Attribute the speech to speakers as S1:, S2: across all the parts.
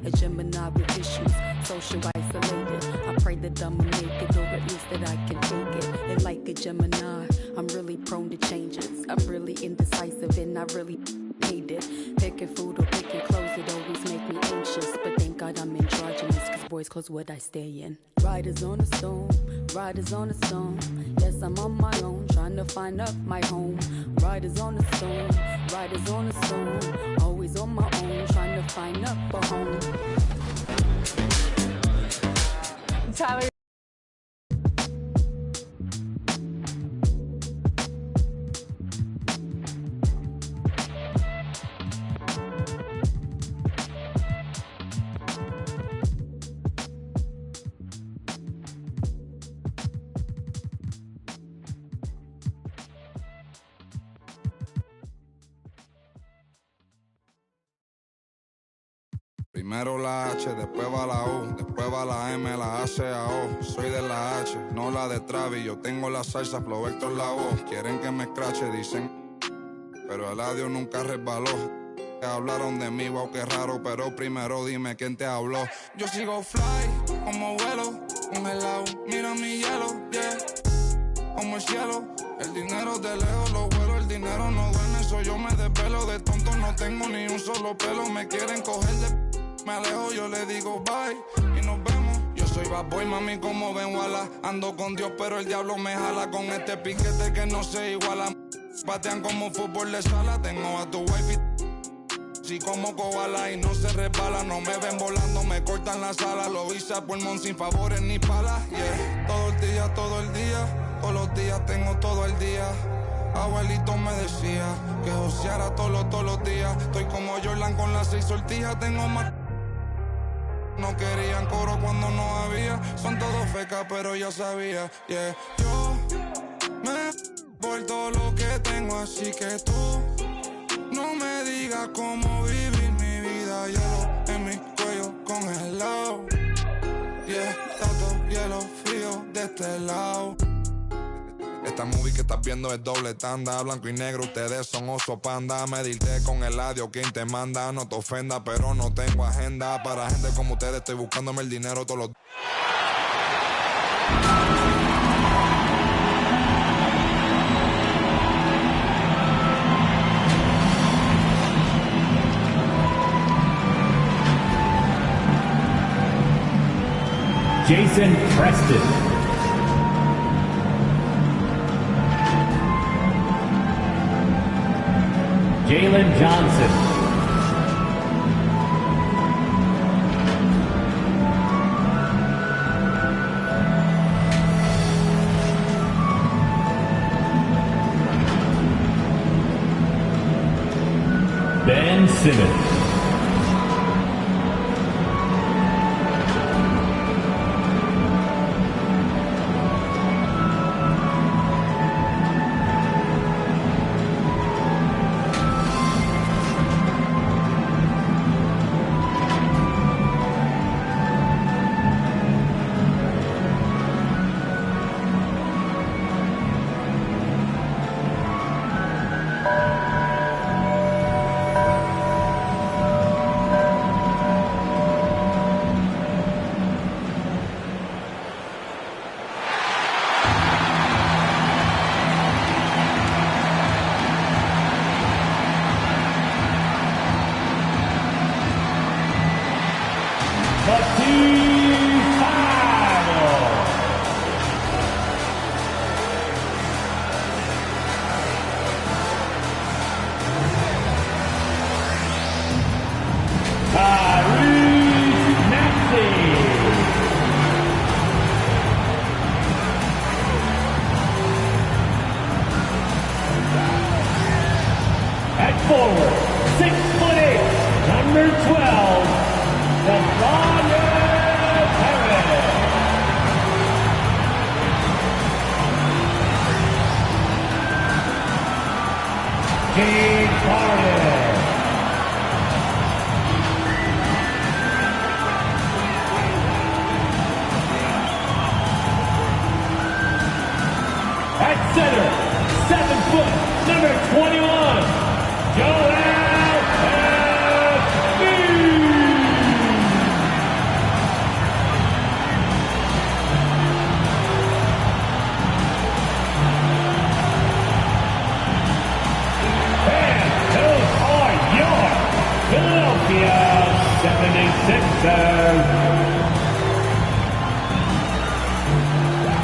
S1: A Gemini with issues, social isolated. I pray that I'ma make it, or at least that I can take it. And like a Gemini, I'm really prone to changes. I'm really indecisive and I really hate it. Picking food or picking clothes, it always make me anxious. But thank God I'm androgynous, cause boys clothes what I stay in. Riders on a stone, riders on a stone. Yes, I'm on my own, trying to find up my home. Riders on a stone, riders on a stone. Always on my own, trying to find up a home.
S2: Tyler.
S3: Primero la H, después va la U, después va la M, la A, C, A, O. Soy de la H, no la de Travis. Yo tengo la salsa, flow Héctor la voz. Quieren que me escrache, dicen, pero el audio nunca resbaló. Hablaron de mí, wow, qué raro, pero primero dime quién te habló. Yo sigo fly, como vuelo, congelado, mira mi hielo, yeah. Como el cielo, el dinero de lejos lo vuelo, el dinero no duerme, eso yo me desvelo. De tonto no tengo ni un solo pelo, me quieren coger de... Me alejo, yo le digo bye y nos vemos. Yo soy bad boy, mami, como ven, wala. Ando con Dios, pero el diablo me jala. Con este piquete que no se iguala. Patean como fútbol de sala. Tengo a tu wifi sí como koala y no se resbala. No me ven volando, me cortan la sala. Lo hice a pulmón sin favores ni palas, yeah. Todo el día, todos los días tengo todo el día. Abuelito me decía que joseara todos los días. Estoy como Jordan con las 6 sortijas, tengo más. No querían coro cuando no había. Son todos fecas, pero ya sabía, yeah. Yo me por todo lo que tengo, así que tú no me digas cómo vivir mi vida. Hielo en mi cuello congelado, yeah. Tanto hielo frío de este lado. Esta movie que estás viendo es doble tanda. Blanco y negro, ustedes son oso panda. Medirte con el audio, quien te manda. No te ofenda, pero no tengo agenda. Para gente como ustedes estoy buscándome el dinero todos los...
S4: Jason Preston. Jalen Johnson. Ben Simmons. Forward, 6'8", number 12, the Flyers. 76ers.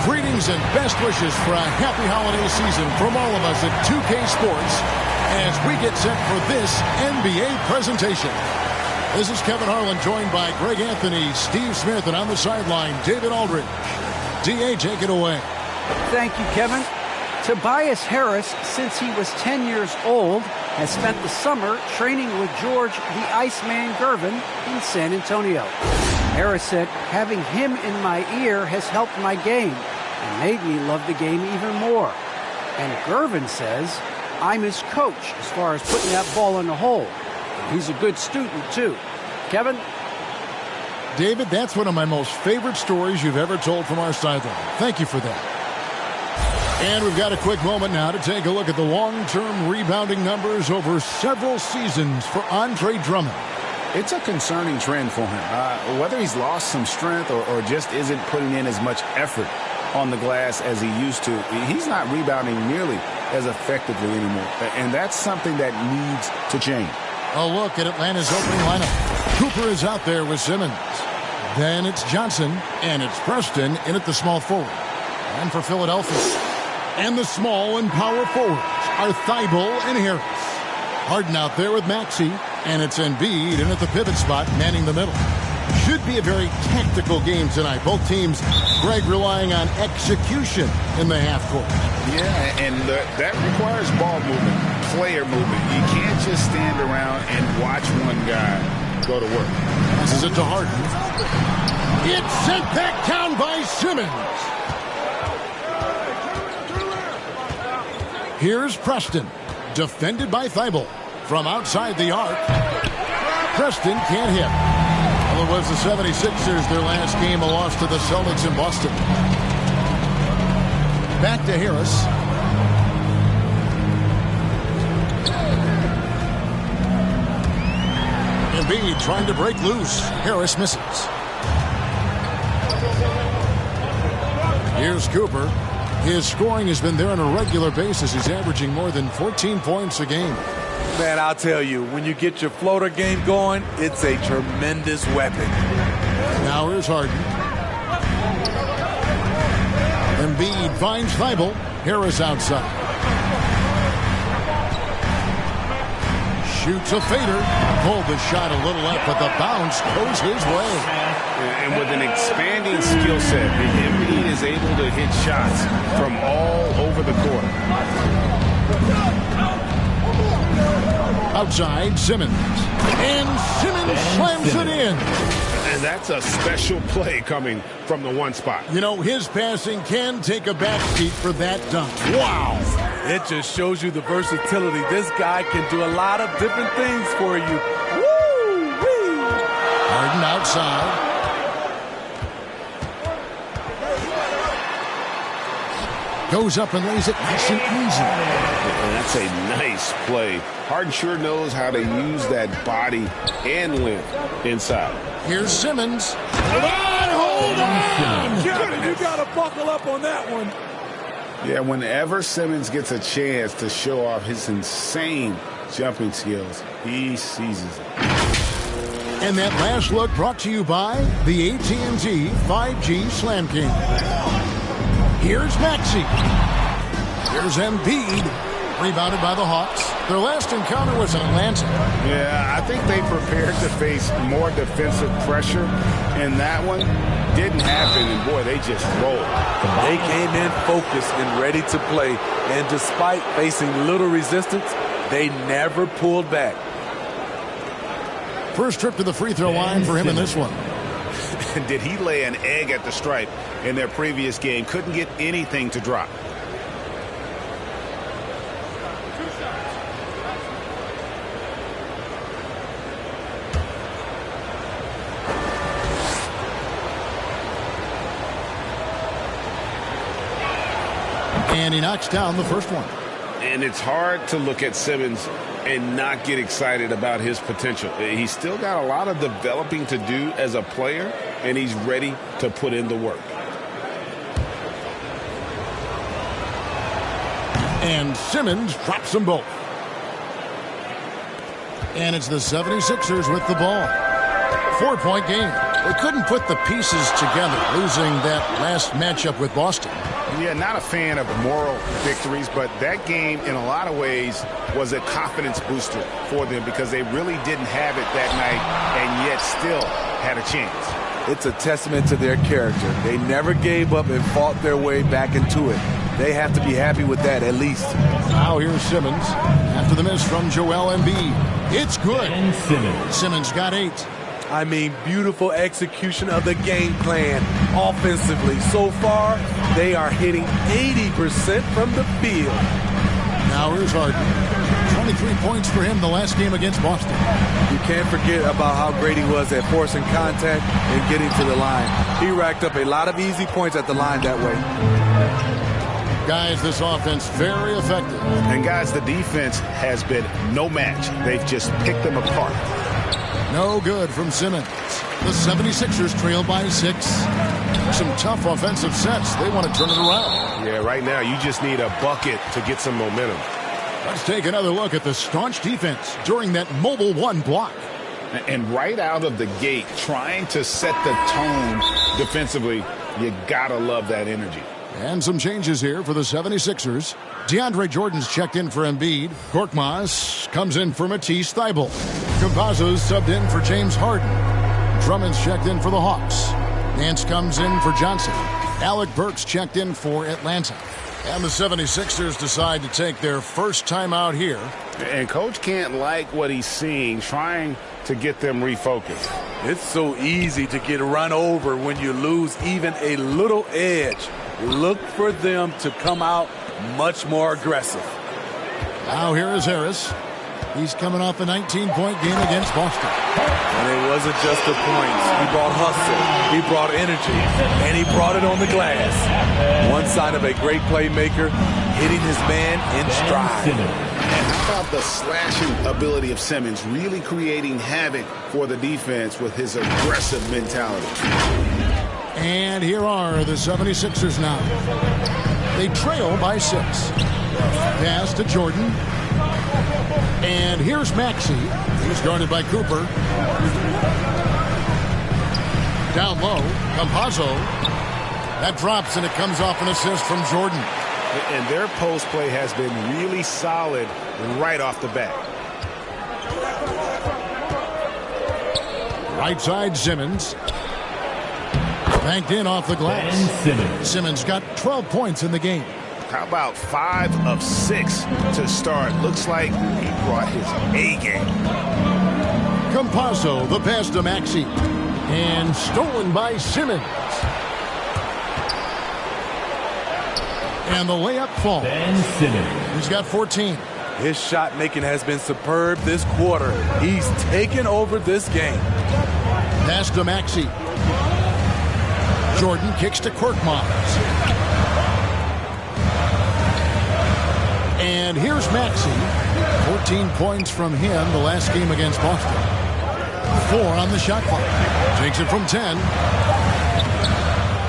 S5: Greetings and best wishes for a happy holiday season from all of us at 2K Sports as we get set for this NBA presentation. This is Kevin Harlan, joined by Greg Anthony, Steve Smith, and on the sideline, David Aldridge. D.A., take it away.
S6: Thank you, Kevin. Tobias Harris, since he was 10 years old, has spent the summer training with George the Iceman Gervin in San Antonio. Harris said, having him in my ear has helped my game and made me love the game even more. And Gervin says, I'm his coach as far as putting that ball in the hole. And he's a good student, too. Kevin?
S5: David, that's one of my most favorite stories you've ever told from our sideline. Thank you for that. And we've got a quick moment now to take a look at the long-term rebounding numbers over several seasons for Andre Drummond.
S7: It's a concerning trend for him. Whether he's lost some strength or just isn't putting in as much effort on the glass as he used to, he's not rebounding nearly as effectively anymore. And that's something that needs to change.
S5: A look at Atlanta's opening lineup. Cooper is out there with Simmons. Then it's Johnson, and it's Preston in at the small forward. And for Philadelphia. And the small and power forwards are Thibault and Harris. Harden out there with Maxey, and it's Embiid in at the pivot spot, manning the middle. Should be a very tactical game tonight. Both teams, Greg, relying on execution in the half court.
S7: Yeah, and that requires ball movement, player movement. You can't just stand around and watch one guy go to work.
S5: Passes it to Harden. It's sent back down by Simmons. Here's Preston, defended by Thibault. From outside the arc, Preston can't hit. Well, it was the 76ers, their last game, a loss to the Celtics in Boston. Back to Harris. Embiid trying to break loose. Harris misses. Here's Cooper. His scoring has been there on a regular basis. He's averaging more than 14 points a game.
S8: Man, I'll tell you, when you get your floater game going, it's a tremendous weapon.
S5: Now here's Harden. Embiid finds Thibault. Harris outside. Shoots a fader. Pulled the shot a little up, but the bounce goes his way.
S7: And with an expanding skill set, Embiid is able to hit shots from all over the court.
S5: Outside, Simmons. And Simmons slams it in.
S7: And that's a special play coming from the one spot.
S5: You know, his passing can take a backseat for that dunk. Wow.
S8: It just shows you the versatility. This guy can do a lot of different things for you. Woo-wee.
S5: Harden outside. Goes up and lays it nice and easy.
S7: And that's a nice play. Harden sure knows how to use that body and length inside.
S5: Here's Simmons. Hold on!
S8: You got to buckle up on that one.
S7: Yeah, whenever Simmons gets a chance to show off his insane jumping skills, he seizes it.
S5: And that last look brought to you by the AT&T 5G Slam King. Here's Maxey. Here's Embiid. Rebounded by the Hawks. Their last encounter was in Atlanta.
S7: Yeah, I think they prepared to face more defensive pressure, and that one didn't happen, and boy, they just rolled.
S8: They came in focused and ready to play, and despite facing little resistance, they never pulled back.
S5: First trip to the free throw line for him in this one.
S7: Did he lay an egg at the stripe in their previous game? Couldn't get anything to drop.
S5: And he knocks down the first one.
S7: And it's hard to look at Simmons and not get excited about his potential. He's still got a lot of developing to do as a player, and he's ready to put in the work.
S5: And Simmons drops them both. And it's the 76ers with the ball. 4-point game. They couldn't put the pieces together, losing that last matchup with Boston.
S7: Yeah, not a fan of moral victories, but that game in a lot of ways was a confidence booster for them because they really didn't have it that night and yet still had a chance.
S8: It's a testament to their character. They never gave up and fought their way back into it. They have to be happy with that at least.
S5: Now here's Simmons after the miss from Joel Embiid. It's good.
S4: Ben Simmons.
S5: Simmons got 8.
S8: I mean, beautiful execution of the game plan offensively. So far, they are hitting 80% from the field.
S5: Now here's Harden. 23 points for him the last game against Boston.
S8: You can't forget about how great he was at forcing contact and getting to the line. He racked up a lot of easy points at the line that way.
S5: Guys, this offense very effective.
S7: And guys, the defense has been no match. They've just picked them apart.
S5: No good from Simmons. The 76ers trail by 6. Some tough offensive sets. They want to turn it around.
S9: Yeah, right now you just need a bucket to get some momentum.
S5: Let's take another look at the staunch defense during that mobile 1 block.
S7: And right out of the gate, trying to set the tone defensively, you gotta love that energy.
S5: And some changes here for the 76ers. DeAndre Jordan's checked in for Embiid. Korkmaz comes in for Matisse Thybulle. Campazzo's subbed in for James Harden. Drummond's checked in for the Hawks. Nance comes in for Johnson. Alec Burks checked in for Atlanta. And the 76ers decide to take their first time out here.
S7: And Coach can't like what he's seeing, trying to get them refocused.
S8: It's so easy to get run over when you lose even a little edge. Look for them to come out much more aggressive.
S5: Now here is Harris. He's coming off a 19-point game against Boston.
S8: And it wasn't just the points. He brought hustle, he brought energy, and he brought it on the glass. One sign of a great playmaker, hitting his man in stride.
S7: And how about the slashing ability of Simmons, really creating havoc for the defense with his aggressive mentality.
S5: And here are the 76ers now. They trail by 6. Pass to Jordan. And here's Maxey. He's guarded by Cooper. Down low, Campazzo. That drops, and it comes off an assist from Jordan.
S7: And their post play has been really solid right off the bat.
S5: Right side, Simmons. Banked in off the glass.
S4: Simmons.
S5: Simmons got 12 points in the game.
S7: How about 5 of 6 to start? Looks like he brought his A game.
S5: Campazzo, the pass to Maxey. And stolen by Simmons. And the layup falls.
S4: Ben Simmons.
S5: He's got 14.
S8: His shot making has been superb this quarter. He's taken over this game.
S5: Pass to Maxey. Jordan kicks to Korkmaz. And here's Maxey. 14 points from him the last game against Boston. 4 on the shot clock. Takes it from 10.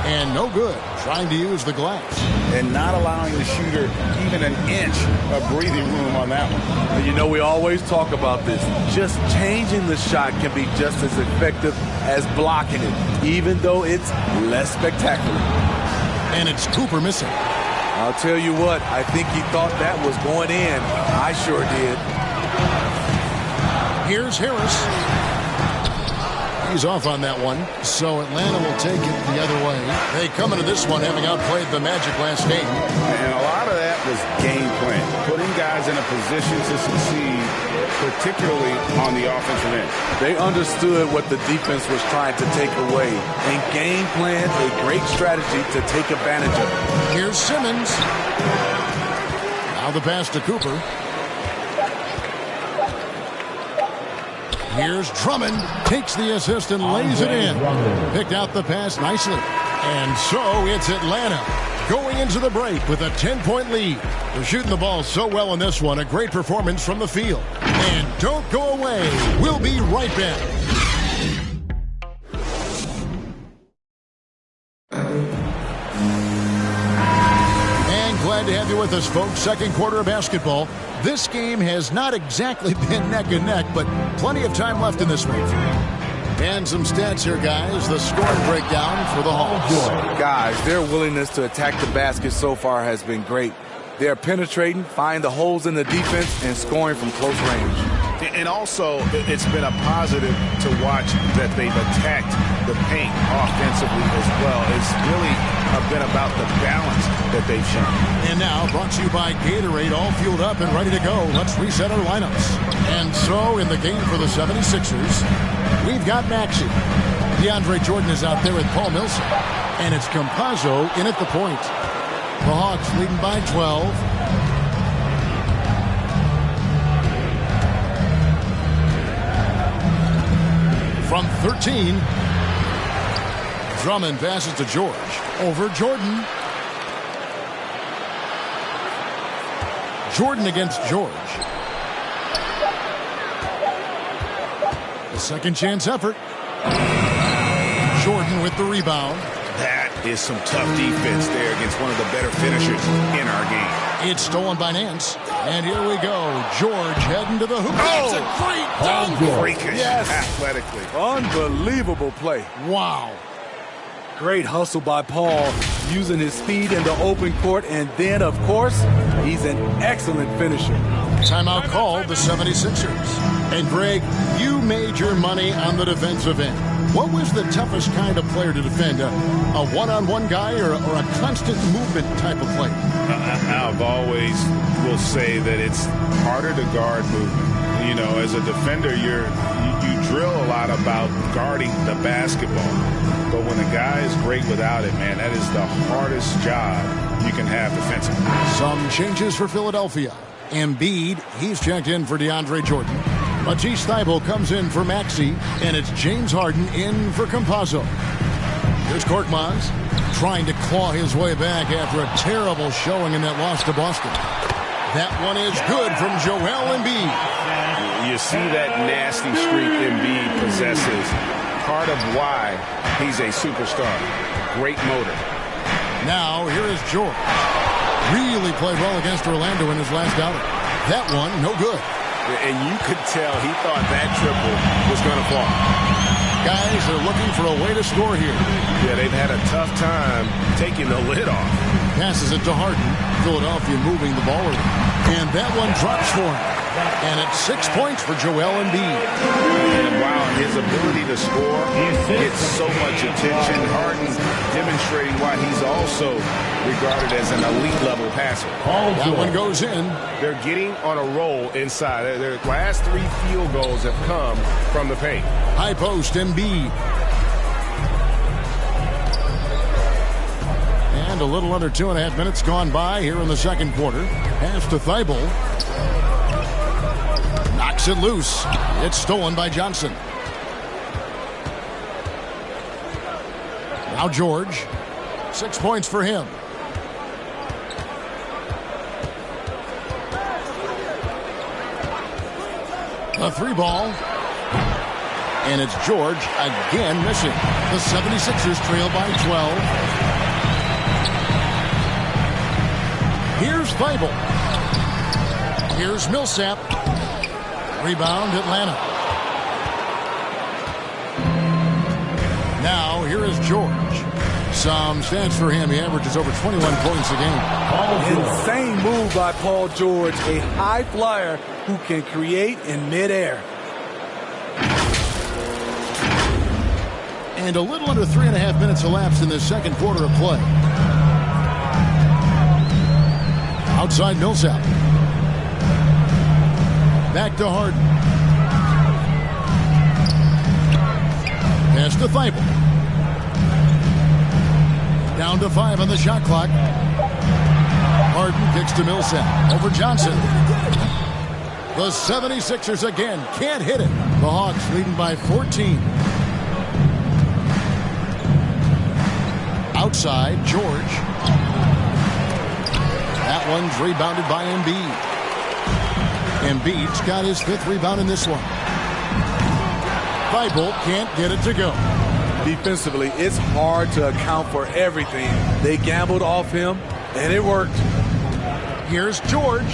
S5: And no good. Trying to use the glass.
S7: And not allowing the shooter even an inch of breathing room on that one.
S8: And you know, we always talk about this. Just changing the shot can be just as effective as blocking it, even though it's less spectacular.
S5: And it's Cooper missing.
S8: I'll tell you what, I think he thought that was going in. I sure did.
S5: Here's Harris. He's off on that one, so Atlanta will take it the other way. They come into this one having outplayed the Magic last game.
S7: And a lot of that was game plan, putting guys in a position to succeed, particularly on the offensive end.
S8: They understood what the defense was trying to take away and game plan a great strategy to take advantage of it.
S5: Here's Simmons. Now the pass to Cooper. Here's Drummond. Takes the assist and lays it in. Picked out the pass nicely. And so it's Atlanta going into the break with a 10-point lead. They're shooting the ball so well in this one. A great performance from the field. And don't go away. We'll be right back. Glad to have you with us, folks. Second quarter of basketball. This game has not exactly been neck and neck, but plenty of time left in this one. And some stats here, guys. The scoring breakdown for the Hawks.
S8: Guys, their willingness to attack the basket so far has been great. They're penetrating, finding the holes in the defense, and scoring from close range.
S7: And also, it's been a positive to watch that they've attacked the paint offensively as well. It's really been about the balance that they've shown.
S5: And now, brought to you by Gatorade, all fueled up and ready to go. Let's reset our lineups. And so, in the game for the 76ers, we've got Maxey. DeAndre Jordan is out there with Paul Millsap. And it's Campazzo in at the point. The Hawks leading by 12. From 13, Drummond passes to George. Over Jordan. Jordan against George. A second chance effort. Jordan with the rebound.
S7: That is some tough defense there against one of the better finishers in our game.
S5: It's stolen by Nance. And here we go. George heading to the hoop. That's a great dunk.
S7: Freakish,
S8: yes.
S7: Athletically.
S8: Unbelievable play.
S5: Wow.
S8: Great hustle by Paul, using his speed in the open court, and then, of course, he's an excellent finisher.
S5: Timeout called the 76ers. And Greg, you made your money on the defensive end. What was the toughest kind of player to defend? A one-on-one guy or a constant movement type of player?
S9: I've always will say that it's harder to guard movement. You know, as a defender, you drill a lot about guarding the basketball. But when a guy is great without it, man, that is the hardest job you can have defensively.
S5: Some changes for Philadelphia. Embiid, he's checked in for DeAndre Jordan. Matisse Thybulle comes in for Maxey, and it's James Harden in for Campazzo. Here's Korkmaz trying to claw his way back after a terrible showing in that loss to Boston. That one is good from Joel Embiid.
S9: You see that nasty streak Embiid possesses. Part of why he's a superstar. Great motor.
S5: Now, here is George. Really played well against Orlando in his last outing. That one, no good.
S9: And you could tell he thought that triple was going to fall.
S5: Guys are looking for a way to score here.
S9: Yeah, they've had a tough time taking the lid off.
S5: Passes it to Harden. Philadelphia moving the ball around. And that one drops for him. And it's 6 points for Joel Embiid.
S9: And wow, his ability to score gets so much attention. Harden demonstrating why he's also regarded as an elite level passer.
S5: That one goes in.
S9: They're getting on a roll inside. Their last 3 field goals have come from the paint.
S5: High post, Embiid. And a little under 2.5 minutes gone by here in the second quarter. Pass to Thybulle. Knocks it loose. It's stolen by Johnson. Now George. 6 points for him. A 3-ball. And it's George again missing. The 76ers trail by 12. Here's Thybulle. Here's Millsap. Rebound, Atlanta. Now, here is George. Some stats for him. He averages over 21 points a game.
S8: Insane move by Paul George, a high flyer who can create in midair.
S5: And a little under 3.5 minutes elapsed in this second quarter of play. Outside Millsap. Back to Harden. Pass to Thybulle. Down to 5 on the shot clock. Harden kicks to Millsap. Over Johnson. The 76ers again can't hit it. The Hawks leading by 14. Outside, George. That one's rebounded by Embiid. Embiid's got his 5th rebound in this one. Thybulle can't get it to go.
S8: Defensively, it's hard to account for everything. They gambled off him, and it worked.
S5: Here's George.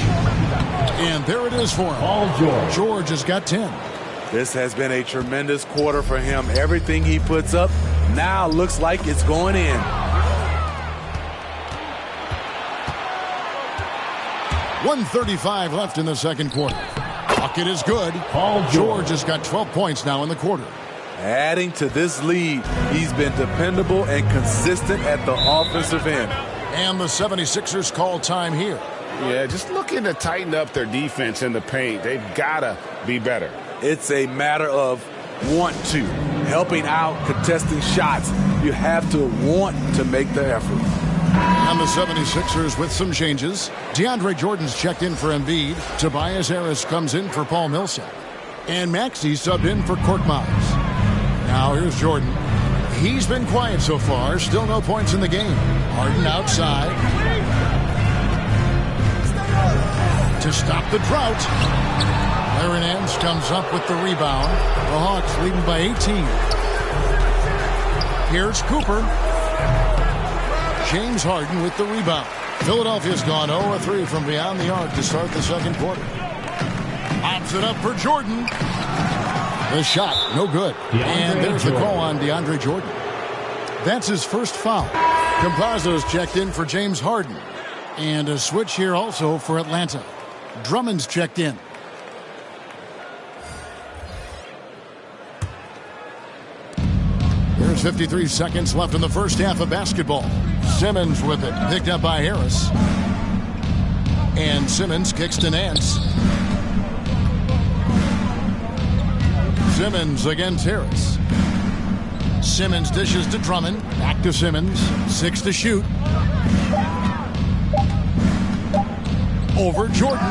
S5: And there it is for him.
S4: All George.
S5: George has got 10.
S8: This has been a tremendous quarter for him. Everything he puts up now looks like it's going in.
S5: .135 left in the second quarter. Bucket is good. George has got 12 points now in the quarter.
S8: Adding to this lead, he's been dependable and consistent at the offensive end.
S5: And the 76ers call time here.
S9: Yeah, just looking to tighten up their defense in the paint. They've got to be better.
S8: It's a matter of want to. Helping out, contesting shots. You have to want to make the effort.
S5: And the 76ers with some changes. DeAndre Jordan's checked in for Embiid. Tobias Harris comes in for Paul Millsap. And Maxey subbed in for Korkmaz. Now here's Jordan. He's been quiet so far. Still no points in the game. Harden outside. To stop the drought. Larry Nance comes up with the rebound. The Hawks leading by 18. Here's Cooper. James Harden with the rebound. Philadelphia's gone 0-3 from beyond the arc to start the second quarter. Pops it up for Jordan. The shot, no good. And there's the call on DeAndre Jordan. That's his first foul. Campazzo's checked in for James Harden. And a switch here also for Atlanta. Drummond's checked in. There's 53 seconds left in the first half of basketball. Simmons with it, picked up by Harris. And Simmons kicks to Nance. Simmons against Harris. Simmons dishes to Drummond. Back to Simmons. 6 to shoot. Over Jordan.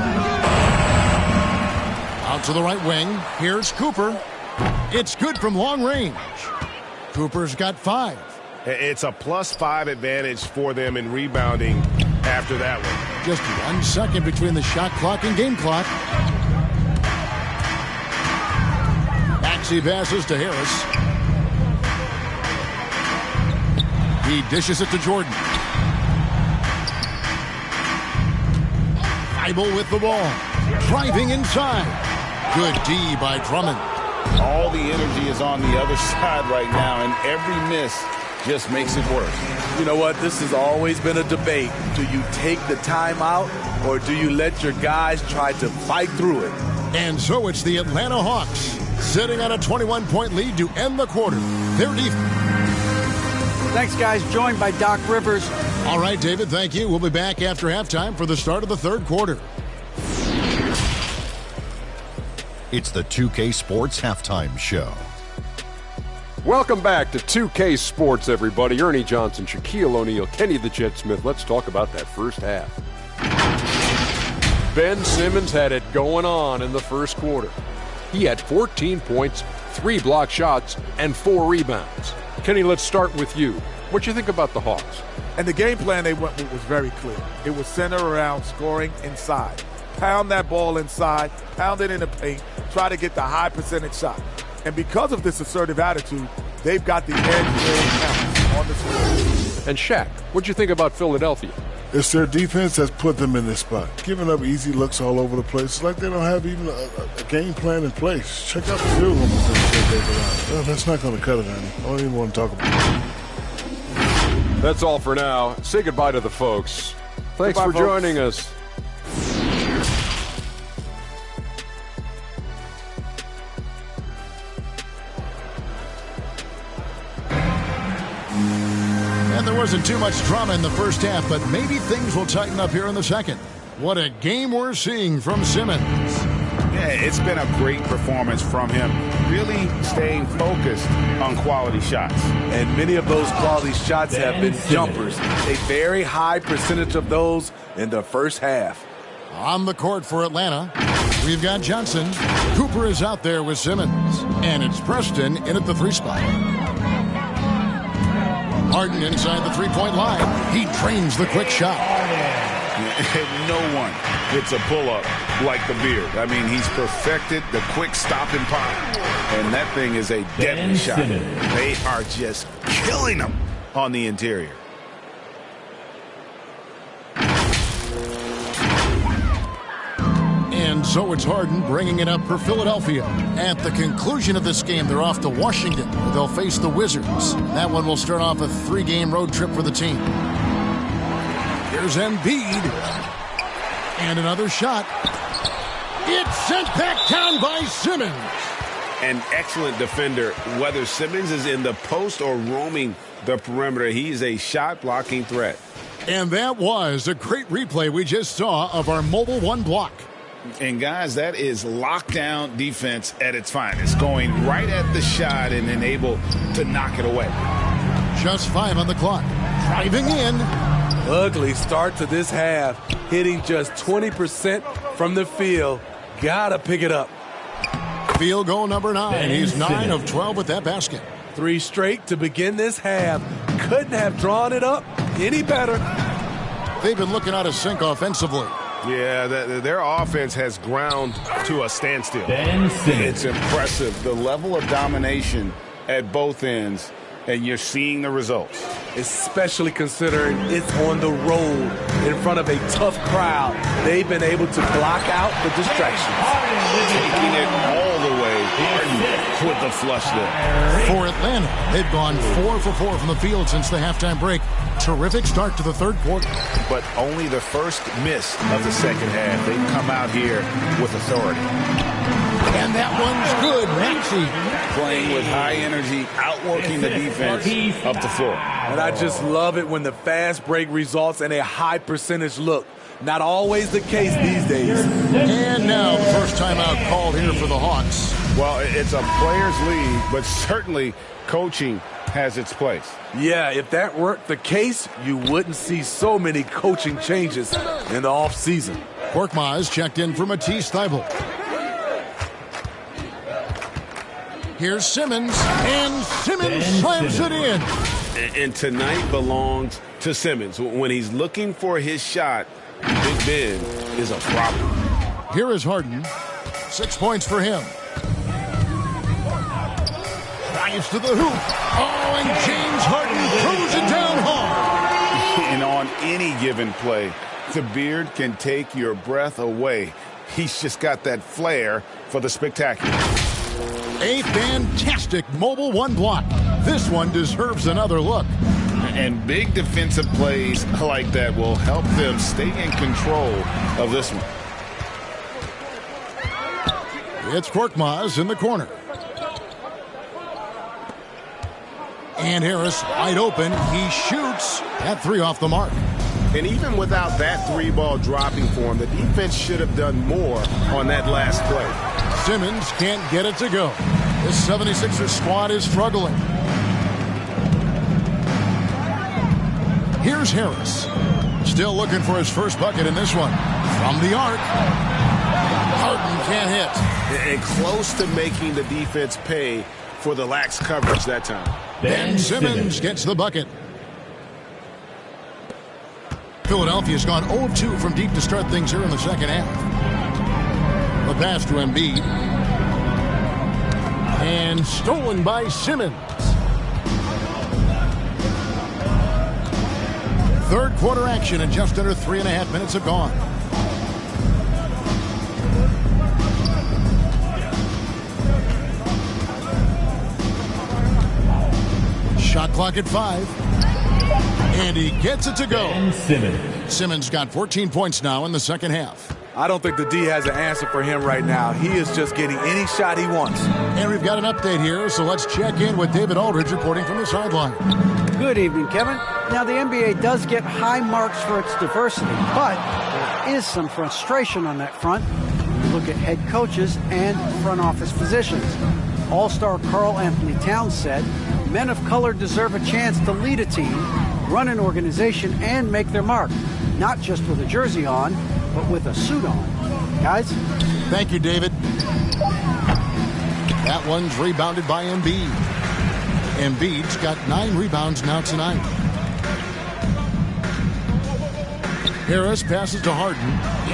S5: Out to the right wing. Here's Cooper. It's good from long range. Cooper's got 5.
S9: It's a +5 advantage for them in rebounding after that one.
S5: Just 1 second between the shot clock and game clock. Maxey passes to Harris. He dishes it to Jordan. Bible with the ball. Driving inside. Good D by Drummond.
S9: All the energy is on the other side right now, and every miss just makes it worse.
S8: You know what? This has always been a debate. Do you take the timeout, or do you let your guys try to fight through it?
S5: And so it's the Atlanta Hawks sitting on a 21-point lead to end the quarter. Their defense.
S6: Thanks, guys. Joined by Doc Rivers.
S5: All right, David, thank you. We'll be back after halftime for the start of the third quarter.
S10: It's the 2K Sports Halftime Show.
S11: Welcome back to 2K Sports, everybody. Ernie Johnson, Shaquille O'Neal, Kenny the Jet Smith. Let's talk about that first half. Ben Simmons had it going on in the first quarter. He had 14 points, 3 block shots, and 4 rebounds. Kenny, let's start with you. What you think about the Hawks?
S12: And the game plan they went with was very clear. It was centered around scoring inside. Pound that ball inside, pound it in the paint, try to get the high percentage shot. And because of this assertive attitude, they've got the edge where it counts on the score.
S11: And Shaq, what'd you think about Philadelphia?
S13: It's their defense that's put them in this spot. Giving up easy looks all over the place. It's like they don't have even a game plan in place. Check out the field goal percentage. Well, that's not going to cut it, Andy. I don't even want to talk about it.
S11: That's all for now. Say goodbye to the folks. Thanks for joining us.
S5: And there wasn't too much drama in the first half, but maybe things will tighten up here in the second. What a game we're seeing from Simmons.
S9: Yeah, it's been a great performance from him, really staying focused on quality shots.
S8: And many of those quality shots have been jumpers. A very high percentage of those in the first half.
S5: On the court for Atlanta, we've got Johnson. Cooper is out there with Simmons. And it's Preston in at the 3 spot. Harden inside the 3-point line. He drains the quick shot.
S9: No one hits a pull-up like the Beard. I mean, he's perfected the quick stop and pop. And that thing is a deadly shot. They are just killing him on the interior.
S5: And And so it's Harden bringing it up for Philadelphia. At the conclusion of this game, they're off to Washington, where they'll face the Wizards. That one will start off a 3-game road trip for the team. Here's Embiid. And another shot. It's sent back down by Simmons.
S7: An excellent defender, whether Simmons is in the post or roaming the perimeter. He's a shot-blocking threat.
S5: And that was a great replay we just saw of our mobile one block.
S7: And, guys, that is lockdown defense at its finest, going right at the shot and then able to knock it away.
S5: Just 5 on the clock. Driving in.
S8: Ugly start to this half, hitting just 20% from the field. Gotta pick it up.
S5: Field goal number 9. He's 9 of 12 with that basket.
S8: 3 straight to begin this half. Couldn't have drawn it up any better.
S5: They've been looking out of sync offensively.
S7: Yeah, their offense has ground to a standstill. It's impressive, the level of domination at both ends, and you're seeing the results.
S8: Especially considering it's on the road in front of a tough crowd. They've been able to block out the distractions.
S7: Taking it all the way, Harden with the flush there.
S5: For Atlanta, they've gone 4 for 4 from the field since the halftime break. Terrific start to the third quarter.
S7: But only the first miss of the second half. They've come out here with authority.
S5: And that one's good. Maxey
S7: playing with high energy, outworking the defense up the floor.
S8: And I just love it when the fast break results in a high percentage look. Not always the case these days.
S5: And now the first timeout called here for the Hawks.
S7: Well, it's a players' league, but certainly coaching has its place.
S8: Yeah, if that weren't the case, you wouldn't see so many coaching changes in the offseason.
S5: Korkmaz checked in for Matisse Thybulle. Here's Simmons, and Simmons slams it in.
S7: And tonight belongs to Simmons. When he's looking for his shot, Big Ben is a problem.
S5: Here is Harden. 6 points for him. Drives to the hoop. Oh, and James Harden throws it down hard.
S7: And on any given play, the beard can take your breath away. He's just got that flair for the spectacular.
S5: A fantastic mobile one block. This one deserves another look.
S7: And big defensive plays like that will help them stay in control of this one.
S5: It's Korkmaz in the corner. And Harris wide open. He shoots at 3 off the mark.
S7: And even without that 3-ball dropping for him, the defense should have done more on that last play.
S5: Simmons can't get it to go. This 76ers squad is struggling. Here's Harris. Still looking for his first bucket in this one. From the arc. Harden can't hit.
S7: And close to making the defense pay for the lax coverage that time.
S5: Ben Simmons gets the bucket. Philadelphia's gone 0-2 from deep to start things here in the second half. The pass to Embiid. And stolen by Simmons. Third quarter action and just under 3.5 minutes have gone. Shot clock at 5. And he gets it to go. Simmons got 14 points now in the second half.
S8: I don't think the D has an answer for him right now. He is just getting any shot he wants.
S5: And we've got an update here, so let's check in with David Aldridge reporting from the sideline.
S6: Good evening, Kevin. Now, the NBA does get high marks for its diversity, but there is some frustration on that front. Look at head coaches and front office positions. All-star Karl Anthony Towns said, men of color deserve a chance to lead a team, run an organization, and make their mark. Not just with a jersey on, but with a suit on. Guys?
S5: Thank you, David. That one's rebounded by Embiid. Embiid's got 9 rebounds now tonight. Harris passes to Harden.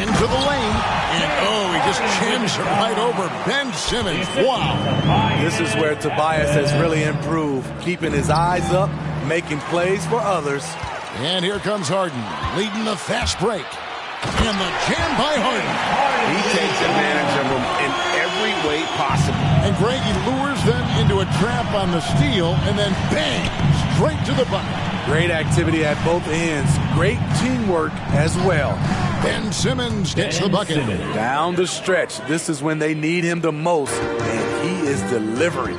S5: Into the lane. And, he just jams it right over Ben Simmons. Wow.
S8: This is where Tobias has really improved, keeping his eyes up, making plays for others.
S5: And here comes Harden, leading the fast break. And the jam by Harden.
S7: He takes advantage of them in every way possible.
S5: And Greg, he lures them into a trap on the steal, and then bang, straight to the bucket.
S8: Great activity at both ends. Great teamwork as well.
S5: Ben Simmons gets the bucket.
S8: Down the stretch. This is when they need him the most, and he is delivering.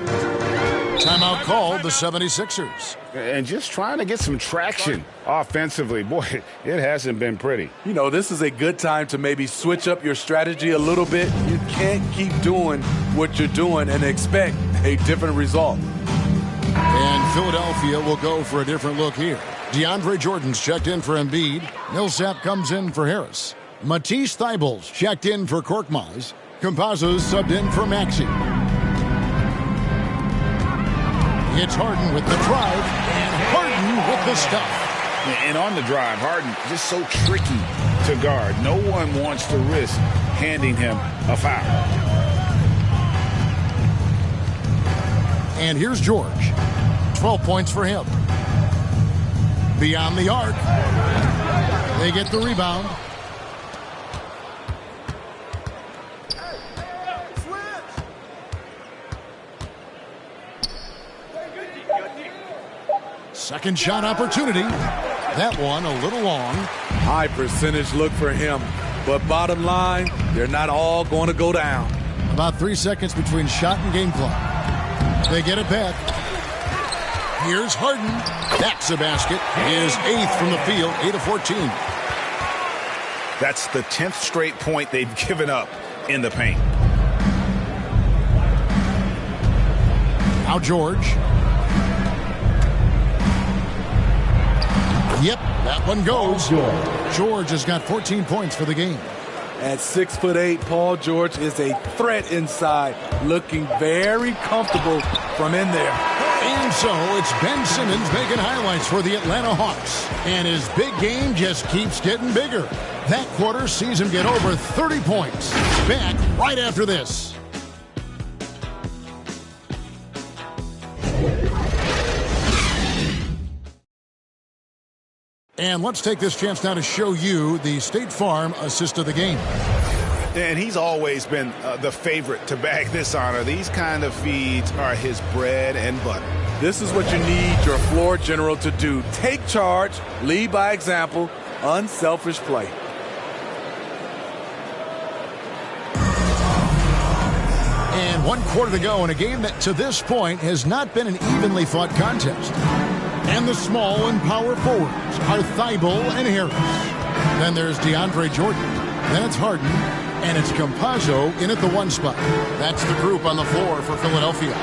S5: Timeout called the 76ers.
S7: And just trying to get some traction offensively. Boy, it hasn't been pretty.
S8: You know, this is a good time to maybe switch up your strategy a little bit. You can't keep doing what you're doing and expect a different result.
S5: And Philadelphia will go for a different look here. DeAndre Jordan's checked in for Embiid. Millsap comes in for Harris. Matisse Thybulle's checked in for Korkmaz. Campazzo's subbed in for Maxey. It's Harden with the drive, and Harden with the stuff.
S7: And on the drive, Harden just so tricky to guard. No one wants to risk handing him a foul.
S5: And here's George. 12 points for him. Beyond the arc. They get the rebound. Second shot opportunity. That one a little long.
S8: High percentage look for him. But bottom line, they're not all going to go down.
S5: About 3 seconds between shot and game clock. They get it back. Here's Harden. That's a basket. His 8th from the field, 8 of 14.
S7: That's the 10th straight point they've given up in the paint.
S5: Now George. Yep, that one goes. George has got 14 points for the game.
S8: At 6'8", Paul George is a threat inside, looking very comfortable from in there.
S5: And so it's Ben Simmons making highlights for the Atlanta Hawks. And his big game just keeps getting bigger. That quarter sees him get over 30 points. Back right after this. And let's take this chance now to show you the State Farm assist of the game.
S7: And he's always been the favorite to bag this honor. These kind of feeds are his bread and butter.
S8: This is what you need your floor general to do. Take charge, lead by example, unselfish play.
S5: And 1 quarter to go in a game that to this point has not been an evenly fought contest. And the small and power forwards are Thibault and Harris. Then there's DeAndre Jordan. Then it's Harden. And it's Campazzo in at the 1 spot. That's the group on the floor for Philadelphia.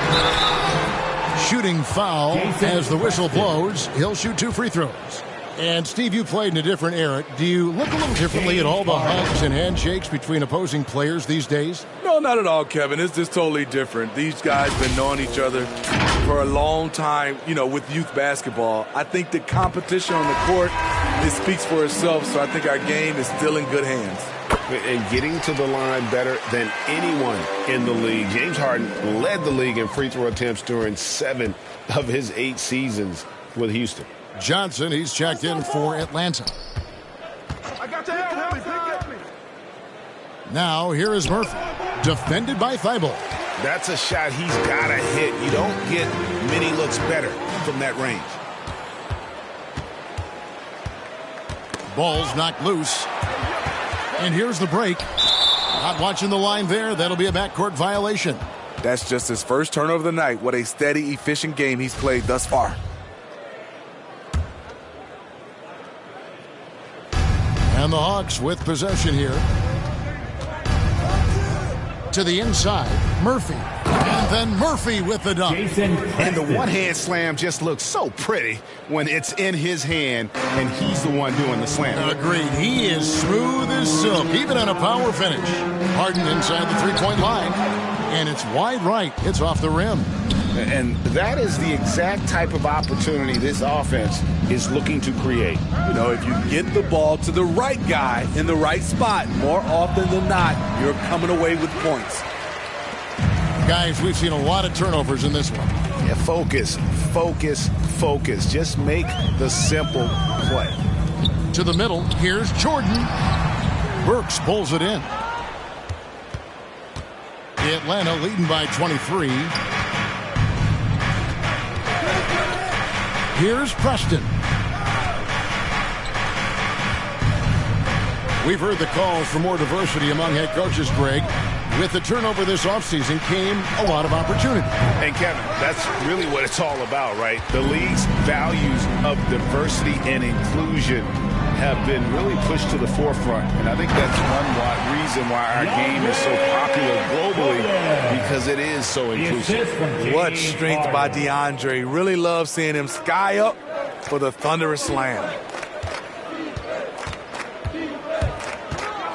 S5: Shooting foul as the whistle blows. He'll shoot 2 free throws. And, Steve, you played in a different era. Do you look a little differently at all the hugs and handshakes between opposing players these days?
S8: No, not at all, Kevin. It's just totally different. These guys been knowing each other for a long time, you know, with youth basketball. I think the competition on the court, it speaks for itself, so I think our game is still in good hands.
S7: And getting to the line better than anyone in the league. James Harden led the league in free throw attempts during 7 of his 8 seasons with Houston.
S5: Johnson, he's checked in for Atlanta.
S12: I got to help me.
S5: Now, here is Murphy, defended by Thibault.
S7: That's a shot he's got to hit. You don't get many looks better from that range.
S5: Ball's knocked loose. And here's the break. Not watching the line there. That'll be a backcourt violation.
S8: That's just his first turnover of the night. What a steady, efficient game he's played thus far.
S5: And the Hawks with possession here. To the inside, Murphy. And then Murphy with the dunk.
S7: And the one-hand slam just looks so pretty when it's in his hand and he's the one doing the slam.
S5: Agreed. He is smooth as silk, even on a power finish. Harden inside the three-point line. And it's wide right. It's off the rim.
S7: And that is the exact type of opportunity this offense is looking to create.
S8: You know, if you get the ball to the right guy in the right spot, more often than not, you're coming away with points.
S5: Guys, we've seen a lot of turnovers in this one.
S7: Yeah, focus. Just make the simple play.
S5: To the middle, here's Jordan. Burks pulls it in. Atlanta leading by 23. Here's Preston. We've heard the calls for more diversity among head coaches, Greg. With the turnover this offseason came a lot of opportunity.
S9: And Kevin, that's really what it's all about, right? The league's values of diversity and inclusion have been really pushed to the forefront. And I think that's one reason why our game is so popular globally, because it is so inclusive.
S8: What strength by DeAndre. Really love seeing him sky up for the thunderous slam.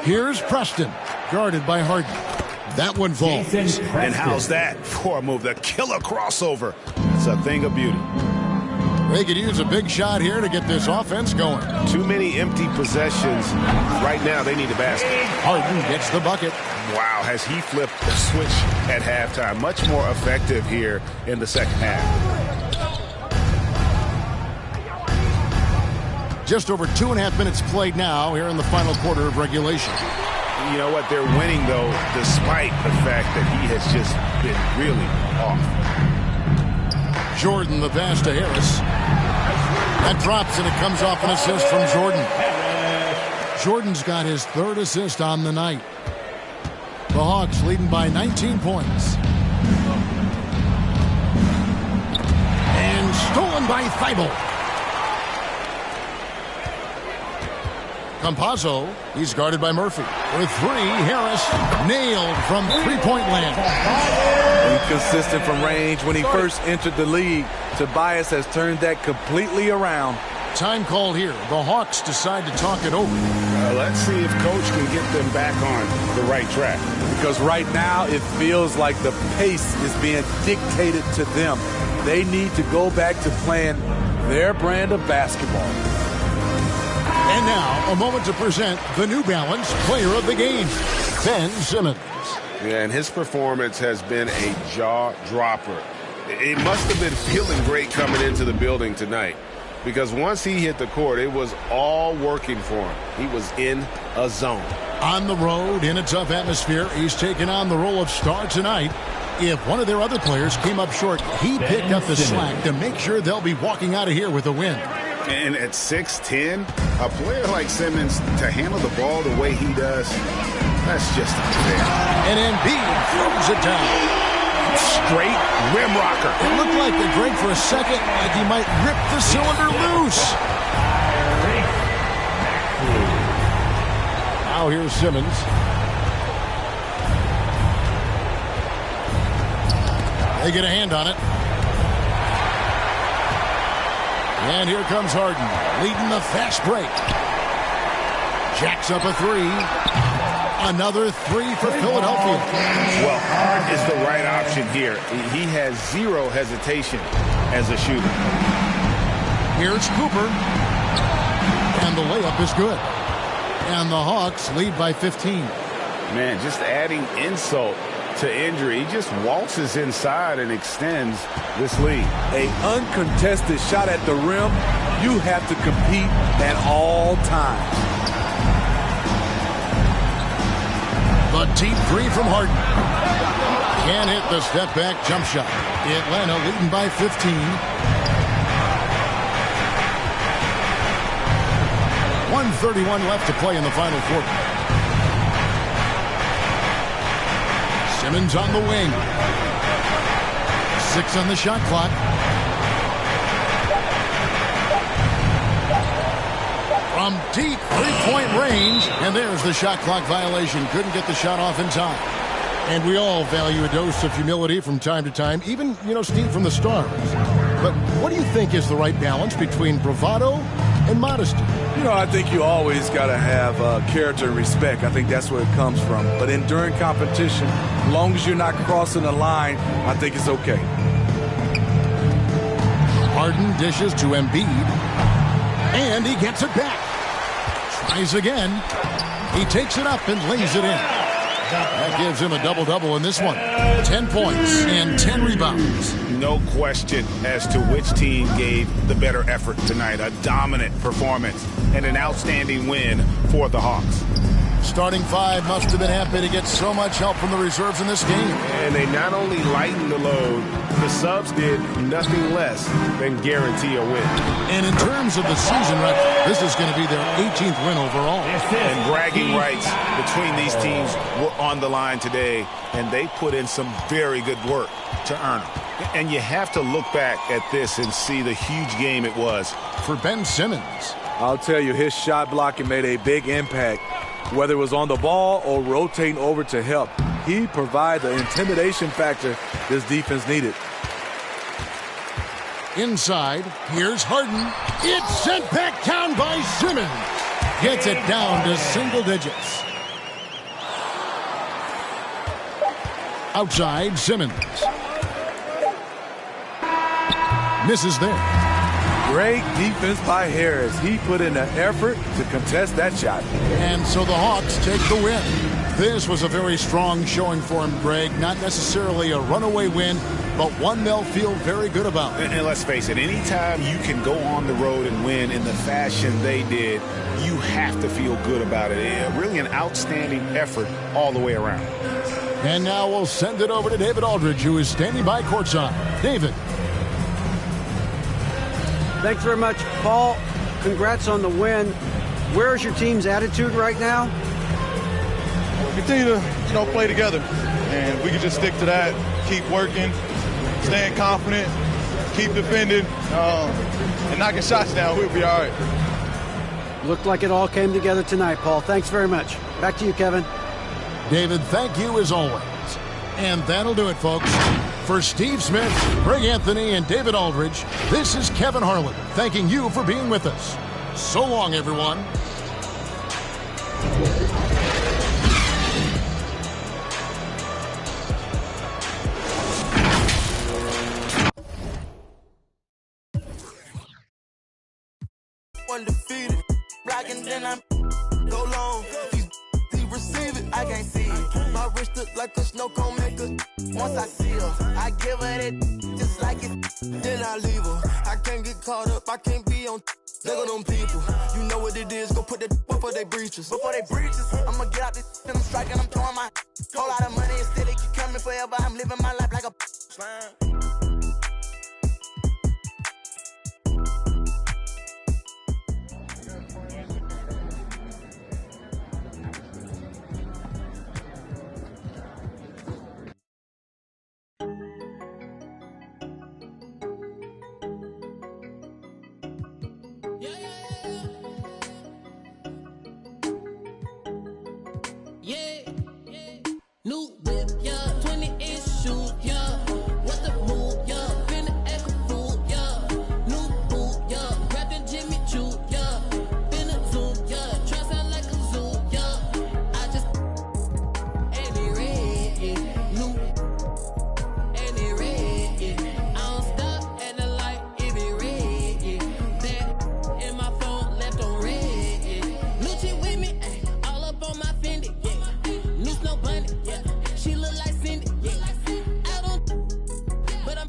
S5: Here's Preston, guarded by Harden. That one falls.
S9: And how's that for a move? The killer crossover. It's a thing of beauty.
S5: They could use a big shot here to get this offense going.
S9: Too many empty possessions. Right now, they need a basket.
S5: Harden gets the bucket.
S9: Wow, has he flipped the switch at halftime. Much more effective here in the second half.
S5: Just over 2.5 minutes played now here in the final quarter of regulation.
S9: You know what? They're winning, though, despite the fact that he has just been really off.
S5: Jordan, the pass to Harris. That drops, and it comes off an assist from Jordan. Jordan's got his 3rd assist on the night. The Hawks leading by 19 points. And stolen by Thibault. Campazzo, he's guarded by Murphy. With 3, Harris nailed from three-point land.
S8: Consistent from range. When he first entered the league, Tobias has turned that completely around.
S5: Time called here. The Hawks decide to talk it over.
S9: Let's see if Coach can get them back on the right track.
S8: Because right now it feels like the pace is being dictated to them. They need to go back to playing their brand of basketball.
S5: And now, a moment to present the New Balance Player of the Game, Ben Simmons.
S9: Yeah, and his performance has been a jaw-dropper. It must have been feeling great coming into the building tonight, because once he hit the court, it was all working for him. He was in a zone.
S5: On the road, in a tough atmosphere, he's taken on the role of star tonight. If one of their other players came up short, he picked up the slack to make sure they'll be walking out of here with a win.
S9: And at 6'10", a player like Simmons, to handle the ball the way he does, that's just unfair.
S5: And Embiid throws it down.
S9: Straight rim rocker.
S5: It looked like the Greg for a second, like he might rip the cylinder loose. Now here's Simmons. They get a hand on it. And here comes Harden, leading the fast break. Jacks up a 3. Another 3 for Philadelphia.
S9: Well, Harden is the right option here. He has zero hesitation as a shooter.
S5: Here's Cooper. And the layup is good. And the Hawks lead by 15.
S9: Man, just adding insult to injury. He just waltzes inside and extends this lead.
S8: A uncontested shot at the rim, you have to compete at all times.
S5: The deep 3 from Harden. Can't hit the step-back jump shot. Atlanta leading by 15. 1:31 left to play in the final quarter. Simmons on the wing. 6 on the shot clock. From deep three-point range, and there's the shot clock violation. Couldn't get the shot off in time. And we all value a dose of humility from time to time, even, Steve, from the stars. But what do you think is the right balance between bravado and modesty?
S8: I think you always got to have character and respect. I think that's where it comes from. But during competition, as long as you're not crossing the line, I think it's okay.
S5: Harden dishes to Embiid, and he gets it back. Tries again. He takes it up and lays it in. That gives him a double-double in this one. 10 points and 10 rebounds.
S9: No question as to which team gave the better effort tonight. A dominant performance and an outstanding win for the Hawks.
S5: Starting five must have been happy to get so much help from the reserves in this game.
S7: And they not only lightened the load, the subs did nothing less than guarantee a win.
S5: And in terms of the season record, this is going to be their 18th win overall.
S7: And bragging rights between these teams were on the line today, and they put in some very good work to earn them. And you have to look back at this and see the huge game it was
S5: for Ben Simmons.
S8: I'll tell you, his shot blocking made a big impact. Whether it was on the ball or rotating over to help, he provided the intimidation factor this defense needed.
S5: Inside, here's Harden. It's sent back down by Simmons. Gets it down to single digits. Outside, Simmons. Misses there.
S8: Great defense by Harris. He put in the effort to contest that shot.
S5: And so the Hawks take the win. This was a very strong showing for him, Greg. Not necessarily a runaway win, but one they'll feel very good about.
S7: And let's face it, anytime you can go on the road and win in the fashion they did, you have to feel good about it. Really an outstanding effort all the way around.
S5: And now we'll send it over to David Aldridge, who is standing by courtside. David.
S6: Thanks very much, Paul. Congrats on the win. Where's your team's attitude right now?
S14: We'll continue to, play together, and we can just stick to that. Keep working, staying confident, keep defending, and knocking shots down. We'll be all right.
S6: Looked like it all came together tonight, Paul. Thanks very much. Back to you, Kevin.
S5: David, thank you as always. And that'll do it, folks. For Steve Smith, Greg Anthony, and David Aldridge, this is Kevin Harlan thanking you for being with us. So long, everyone.
S15: Undefeated, rockin' then I go long. He receive it, I can't see it. My wrist look like a snow cone maker. Once I see her, I give her that just like it, then I leave her. I can't get caught up, I can't be on. Look at them people, you know what it is. Go put that before they breaches. Before they breaches, I'ma get out this and I'm striking, I'm throwing my whole lot of money and still it keep coming forever. I'm living my life like a slime.
S16: New whip, yeah, 20-inch shoes, yeah. What the move, yeah. Finna act a fool, yeah. New boot, yeah. Rapping Jimmy Choo, yeah. Finna zoom, yeah. Try sound like a zoo, yeah. I just and it red, yeah. New and it red, yeah. I don't stop at the light if it red, yeah. Back in my phone, left on red, yeah. New chick with me, ay, all up on my Fendi, yeah. New snow bunny. She look like Cindy, yeah. I don't, but I'm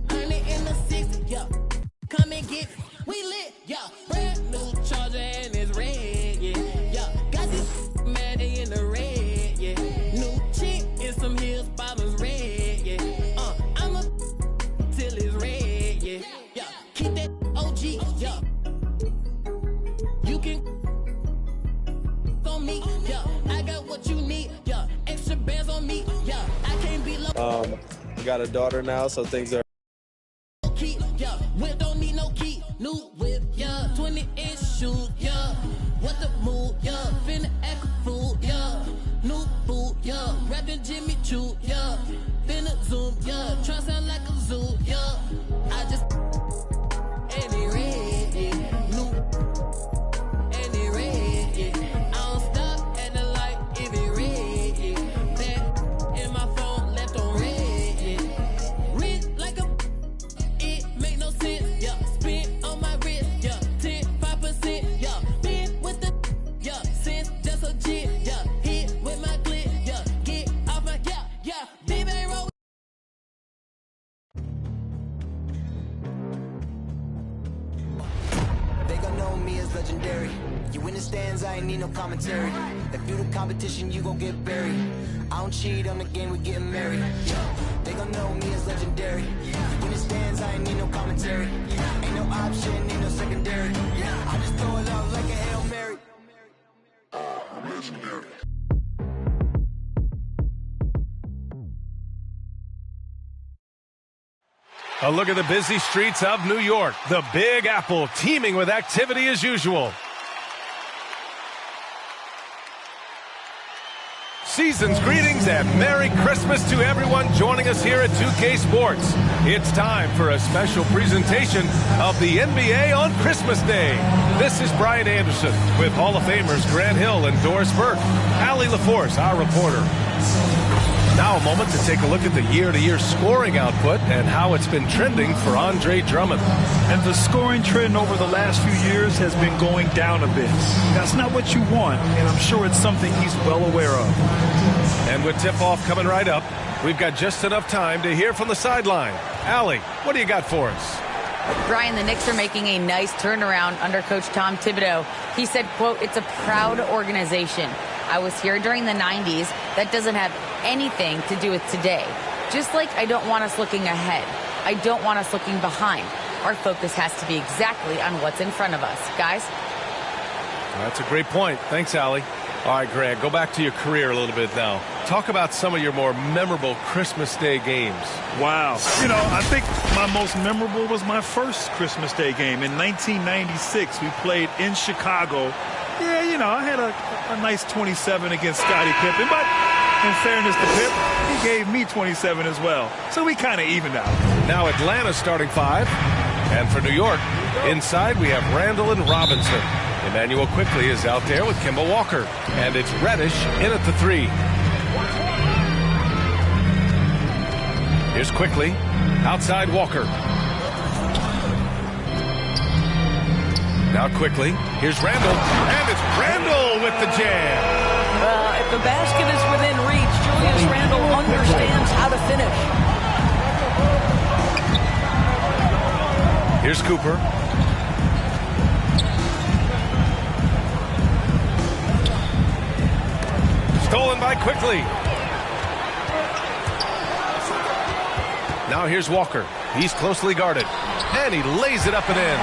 S16: 100 in the 60, yeah. Come and get me, we lit, yeah. Brand new charger and it's red, yeah. Yeah, got this mad in the red, yeah. New chick in some heels, bottoms red, yeah. I'ma till it's red, yeah. Yeah, keep that OG, yeah. You can on me, yeah. I got what you need, yeah. Extra bands on me, yeah. I can't be low.
S17: Got a daughter now, so things are
S16: key, yeah. Whip don't need no key. New whip, yeah. 20-inch shoes, yeah. What the move, yeah. Finna act a fool, yeah. New boot, yeah. Rapping Jimmy Choo, yeah. Finna zoom, yeah. Try sound like a zoo, yeah. I just and it red, yeah. New and it red, yeah. Spin on my wrist, yeah, 10, 5%, yeah. Been with the, yeah, since just
S15: is legendary. You in the stands, I ain't need no commentary. If you the competition, you gon' get buried. I don't cheat on the game, we getting married. They gon' know me as legendary. You in the stands, I ain't need no commentary. Ain't no option, ain't no secondary. I just throw it out like a Hail Mary. Legendary.
S18: A look at the busy streets of New York. The Big Apple teeming with activity as usual. Season's greetings and Merry Christmas to everyone joining us here at 2K Sports. It's time for a special presentation of the NBA on Christmas Day. This is Brian Anderson with Hall of Famers Grant Hill and Doris Burke. Allie LaForce, our reporter. Now a moment to take a look at the year-to-year scoring output and how it's been trending for Andre Drummond.
S19: And the scoring trend over the last few years has been going down a bit. That's not what you want, and I'm sure it's something he's well aware of.
S18: And with tip-off coming right up, we've got just enough time to hear from the sideline. Allie, what do you got for us?
S20: Brian, the Knicks are making a nice turnaround under Coach Tom Thibodeau. He said, quote, "It's a proud organization. I was here during the 90s. That doesn't have anything to do with today. Just like I don't want us looking ahead. I don't want us looking behind. Our focus has to be exactly on what's in front of us. Guys?"
S18: That's a great point. Thanks, Allie. All right, Greg, go back to your career a little bit now. Talk about some of your more memorable Christmas Day games.
S19: Wow. You know, I think my most memorable was my first Christmas Day game. In 1996, we played in Chicago. Yeah, you know, I had a nice 27 against Scottie Pippen, but in fairness to Pip, he gave me 27 as well. So we kind of evened out.
S18: Now Atlanta's starting five. And for New York, inside we have Randall and Robinson. Emmanuel Quickly is out there with Kemba Walker. And it's Reddish in at the three. Here's Quickly. Outside Walker. Now Quickly. Here's Randall. And it's Randall with the jam.
S21: If the basket is within reach, Julius Randall understands how to finish.
S18: Here's Cooper. Stolen by Quickly. Now here's Walker. He's closely guarded. And he lays it up and in.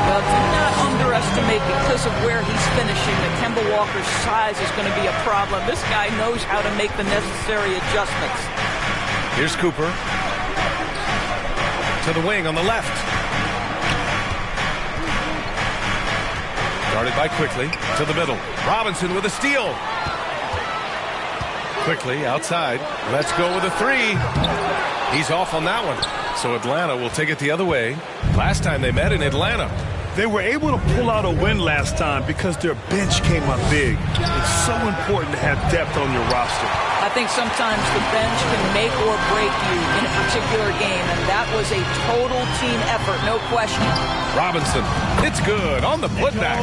S21: Well, do not underestimate, because of where he's finishing, that Kemba Walker's size is going to be a problem. This guy knows how to make the necessary adjustments.
S18: Here's Cooper. To the wing on the left. Guarded by Quickly. To the middle. Robinson with a steal. Quickly outside. Let's go with a three. He's off on that one. So Atlanta will take it the other way. Last time they met in Atlanta.
S19: They were able to pull out a win last time because their bench came up big. It's so important to have depth on your roster.
S21: I think sometimes the bench can make or break you in a particular game, and that was a total team effort, no question.
S18: Robinson, it's good on the putback.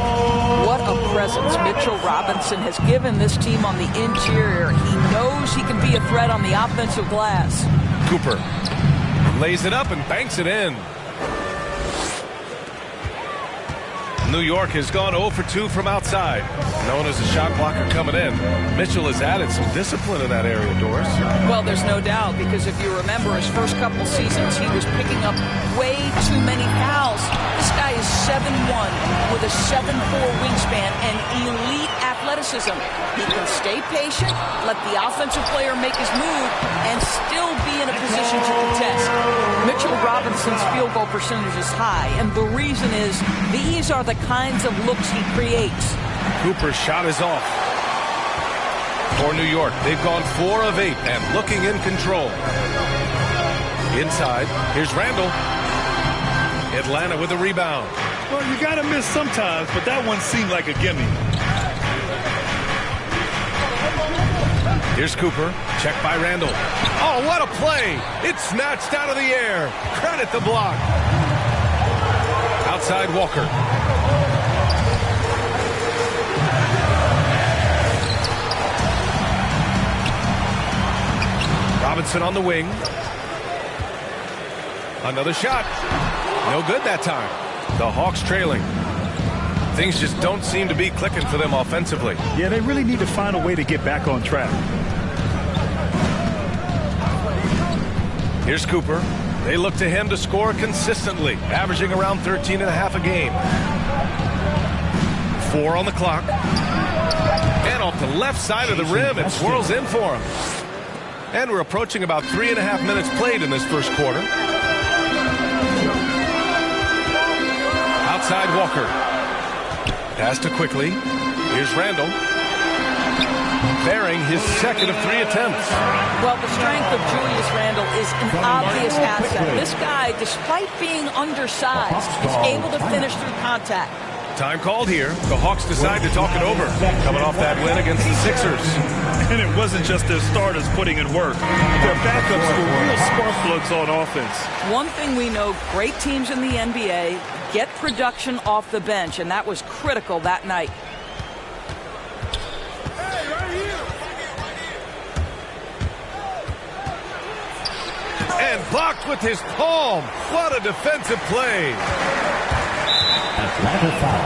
S21: What a presence Mitchell Robinson has given this team on the interior. He knows he can be a threat on the offensive glass.
S18: Cooper lays it up and banks it in. New York has gone 0 for 2 from outside. Known as a shot blocker coming in, Mitchell has added some discipline in that area, Doris.
S21: Well, there's no doubt, because if you remember his first couple seasons, he was picking up way too many fouls. This guy is 7'1", with a 7'4" wingspan and elite athleticism. He can stay patient, let the offensive player make his move, and still be in a position to contest. Mitchell Robinson's field goal percentage is high, and the reason is these are the kinds of looks he creates.
S18: Cooper's shot is off. For New York, they've gone 4 of 8 and looking in control. Inside, here's Randall. Atlanta with a rebound.
S19: Well, you got to miss sometimes, but that one seemed like a gimme.
S18: Here's Cooper. Check by Randall. Oh, what a play! It's snatched out of the air. Credit the block. Outside Walker. Robinson on the wing. Another shot. No good that time. The Hawks trailing. Things just don't seem to be clicking for them offensively.
S19: Yeah, they really need to find a way to get back on track.
S18: Here's Cooper. They look to him to score consistently, averaging around 13.5 a game. 4 on the clock. And off the left side of the rim, it swirls in for him. And we're approaching about 3.5 minutes played in this first quarter. Outside Walker. Pass to Quickly. Here's Randall. Bearing his second of 3 attempts.
S21: Well, the strength of Julius Randle is an obvious asset. This guy, despite being undersized, is able to finish through contact.
S18: Time called here. The Hawks decide to talk it over, coming off that win against the Sixers.
S19: And it wasn't just their starters putting in work. Their backups were real spark plugs on offense.
S21: One thing we know, great teams in the NBA get production off the bench, and that was critical that night.
S18: And blocked with his palm. What a defensive play.
S4: Atlanta foul.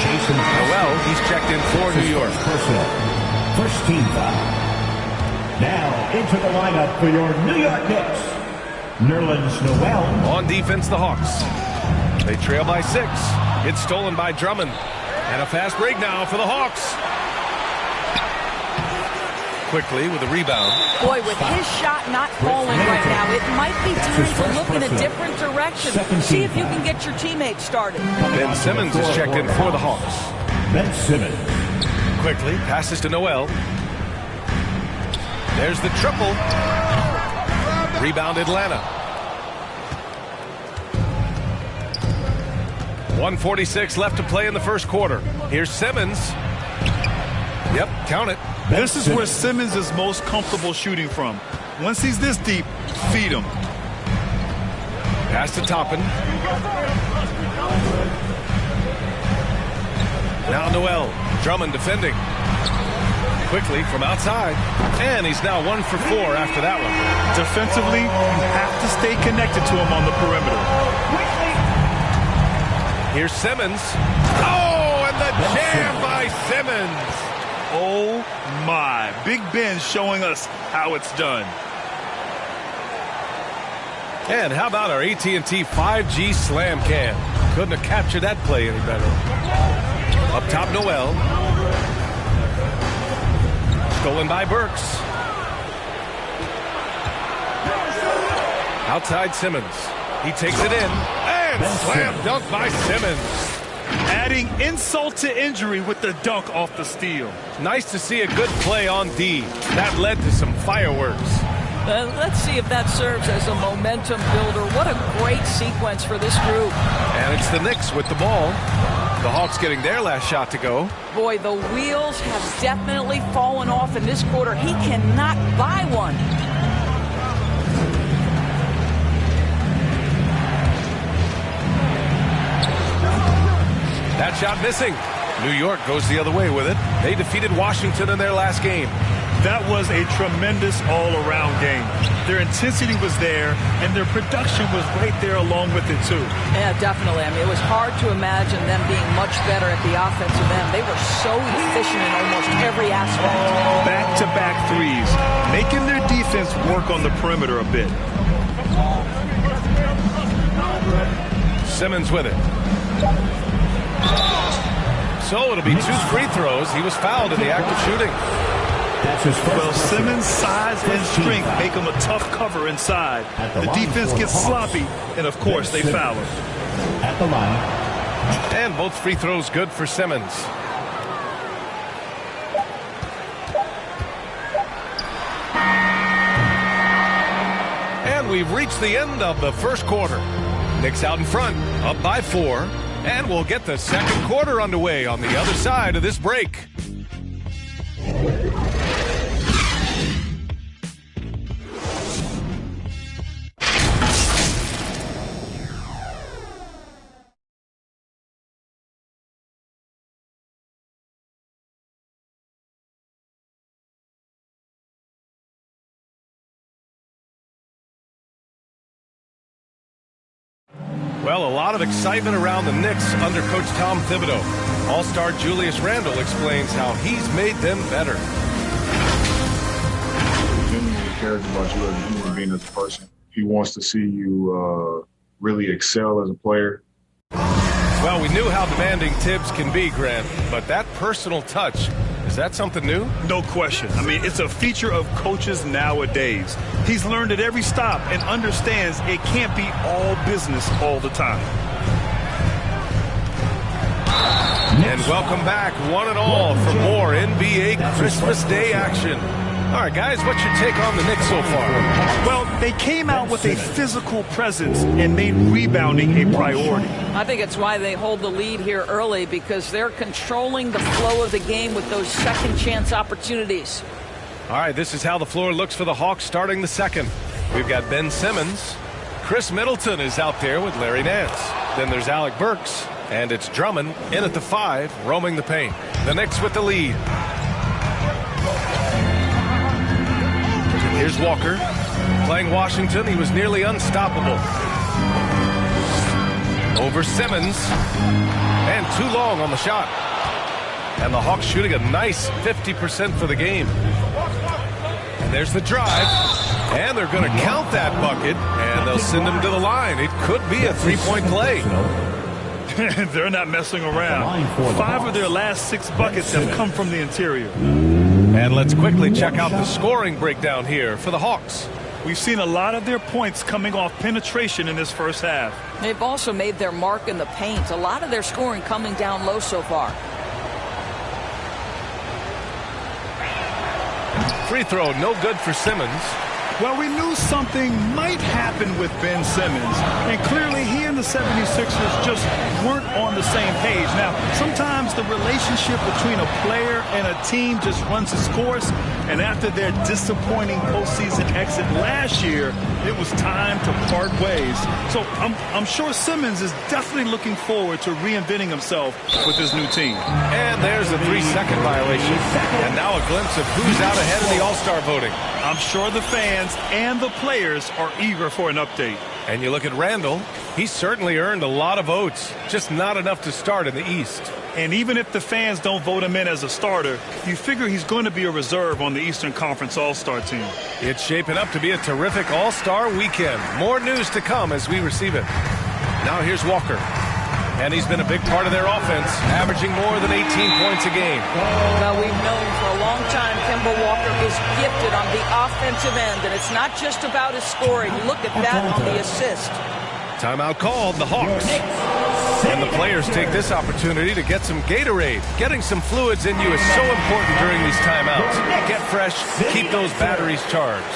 S4: Jason
S18: Noel, he's checked in for New York.
S4: First team foul. Now into the lineup for your New York Knicks, Nerlens Noel.
S18: On defense, the Hawks. They trail by 6. It's stolen by Drummond. And a fast break now for the Hawks. Quickly with a rebound.
S21: Boy, with his shot not falling right now, it might be time to look in a different direction. See if you can get your teammates started.
S18: Ben Simmons is checked in for the Hawks.
S4: Ben Simmons.
S18: Quickly passes to Noel. There's the triple. Rebound Atlanta. 1:46 left to play in the first quarter. Here's Simmons. Yep, count it.
S19: This is where Simmons is most comfortable shooting from. Once he's this deep, feed him.
S18: Pass to Toppin. Now Noel. Drummond defending. Quickly from outside. And he's now 1 for 4 after that one.
S19: Defensively, you have to stay connected to him on the perimeter.
S18: Here's Simmons. Oh, and the jam by Simmons.
S19: Oh, my. Big Ben showing us how it's done.
S18: And how about our AT&T 5G Slam Cam? Couldn't have captured that play any better. Up top, Noel. Stolen by Burks. Outside Simmons. He takes it in. And slam dunk by Simmons.
S19: Adding insult to injury with the dunk off the steal.
S18: Nice to see a good play on D. That led to some fireworks.
S21: Let's see if that serves as a momentum builder. What a great sequence for this group.
S18: And it's the Knicks with the ball. The Hawks getting their last shot to go.
S21: Boy, the wheels have definitely fallen off in this quarter. He cannot buy one.
S18: That shot missing. New York goes the other way with it. They defeated Washington in their last game.
S19: That was a tremendous all-around game. Their intensity was there, and their production was right there along with it, too.
S21: Yeah, definitely. I mean, it was hard to imagine them being much better at the offensive end. They were so efficient in almost every aspect.
S19: Back-to-back threes, making their defense work on the perimeter a bit.
S18: Simmons with it. So it'll be 2 free throws. He was fouled in the act of shooting.
S19: Well, Simmons' size and strength make him a tough cover inside. The defense gets sloppy, and of course they foul him.
S4: At the line.
S18: And both free throws good for Simmons. And we've reached the end of the first quarter. Knicks out in front, up by 4. And we'll get the second quarter underway on the other side of this break. Well, Well, a lot of excitement around the Knicks under Coach Tom Thibodeau. All-star Julius Randle explains how he's made them better.
S1: He genuinely cares about you as a human being, as a person. He wants to see you really excel as a player.
S18: Well, we knew how demanding Tibbs can be, Grant, but that personal touch, is that something new?
S19: No question. I mean, it's a feature of coaches nowadays. He's learned at every stop and understands it can't be all business all the time.
S18: And welcome back, one and all, for more NBA Christmas Day action. All right, guys, what's your take on the Knicks so far?
S19: Well, they came out with a physical presence and made rebounding a priority.
S21: I think it's why they hold the lead here early, because they're controlling the flow of the game with those second chance opportunities.
S18: All right, this is how the floor looks for the Hawks starting the second. We've got Ben Simmons. Chris Middleton is out there with Larry Nance. Then there's Alec Burks. And it's Drummond in at the 5, roaming the paint. The Knicks with the lead. Here's Walker. Playing Washington, he was nearly unstoppable. Over Simmons. And too long on the shot. And the Hawks shooting a nice 50% for the game. And there's the drive. And they're going to count that bucket. And they'll send him to the line. It could be a three-point play.
S19: They're not messing around. 5 of their last 6 buckets have come from the interior.
S18: And let's quickly check out the scoring breakdown here for the Hawks.
S19: We've seen a lot of their points coming off penetration in this first half.
S21: They've also made their mark in the paint. A lot of their scoring coming down low so far.
S18: Free throw, no good for Simmons.
S19: Well, we knew something might happen with Ben Simmons, and clearly he and the 76ers just weren't on the same page. Now, sometimes the relationship between a player and a team just runs its course, and after their disappointing postseason exit last year, it was time to part ways. So I'm sure Simmons is definitely looking forward to reinventing himself with his new team.
S18: And there's a 3-second violation, and now a glimpse of who's out ahead in the All-Star voting.
S19: I'm sure the fans and the players are eager for an update.
S18: And you look at Randle, he's certainly earned a lot of votes, just not enough to start in the East.
S19: And even if the fans don't vote him in as a starter, you figure he's going to be a reserve on the Eastern Conference All-Star team.
S18: It's shaping up to be a terrific All-Star weekend. More news to come as we receive it. Now here's Walker. And he's been a big part of their offense, averaging more than 18 points a game.
S21: Well, we've known for a long time Kemba Walker is gifted on the offensive end, and it's not just about his scoring. Look at that on the assist.
S18: Timeout called, the Hawks. And the players take this opportunity to get some Gatorade. Getting some fluids in you is so important during these timeouts. Get fresh, keep those batteries charged.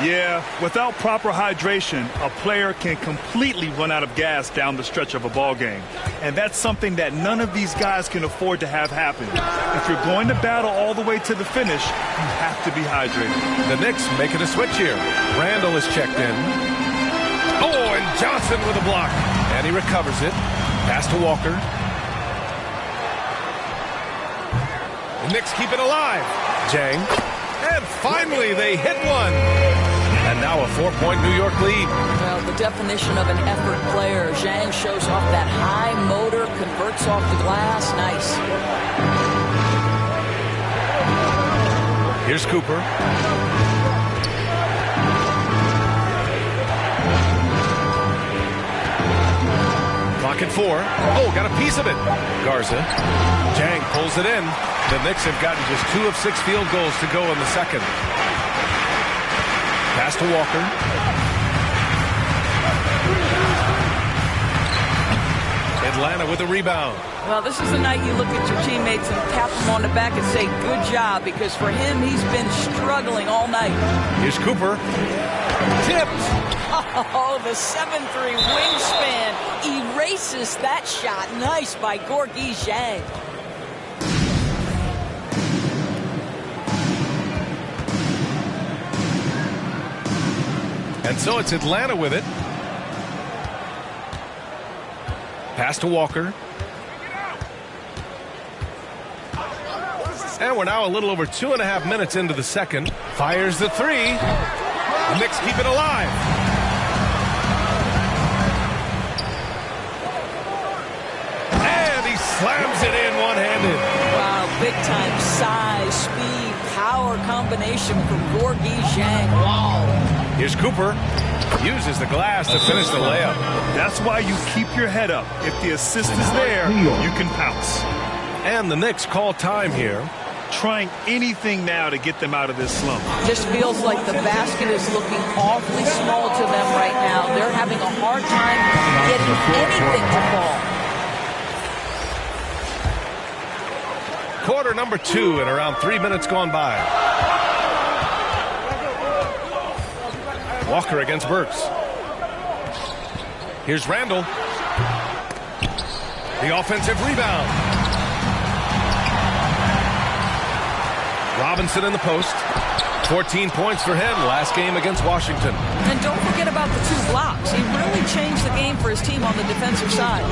S19: Yeah, without proper hydration, a player can completely run out of gas down the stretch of a ball game. And that's something that none of these guys can afford to have happen. If you're going to battle all the way to the finish, you have to be hydrated.
S18: The Knicks making a switch here. Randle is checked in. Oh, and Johnson with a block. And he recovers it. Pass to Walker. The Knicks keep it alive. Jang. And finally, they hit one. And now a 4-point New York lead.
S21: Well, the definition of an effort player. Zhang shows off that high motor, converts off the glass. Nice.
S18: Here's Cooper. Clock at 4. Oh, got a piece of it. Garza. Jang pulls it in. The Knicks have gotten just 2 of 6 field goals to go in the second. Pass to Walker. Atlanta with a rebound.
S21: Well, this is the night you look at your teammates and tap them on the back and say, good job, because for him, he's been struggling all night.
S18: Here's Cooper. Tipped.
S21: Oh, the 7'3" wingspan erases that shot. Nice by Gorgui Zhang.
S18: And so it's Atlanta with it. Pass to Walker. And we're now a little over 2.5 minutes into the second. Fires the 3. The Knicks keep it alive. slams it in one-handed.
S21: Wow, big-time size, speed, power combination from Gorgie Zhang. Wow.
S18: Here's Cooper. Uses the glass to finish the layup.
S19: That's why you keep your head up. If the assist is there, you can pounce.
S18: And the Knicks call time here.
S19: Trying anything now to get them out of this slump.
S21: Just feels like the basket is looking awfully small to them right now. They're having a hard time getting anything to fall.
S18: Quarter number 2 and around 3 minutes gone by. Walker against Burks. Here's Randall. The offensive rebound. Robinson in the post. 14 points for him last game against Washington.
S21: And don't forget about the 2 blocks. He really changed the game for his team on the defensive side.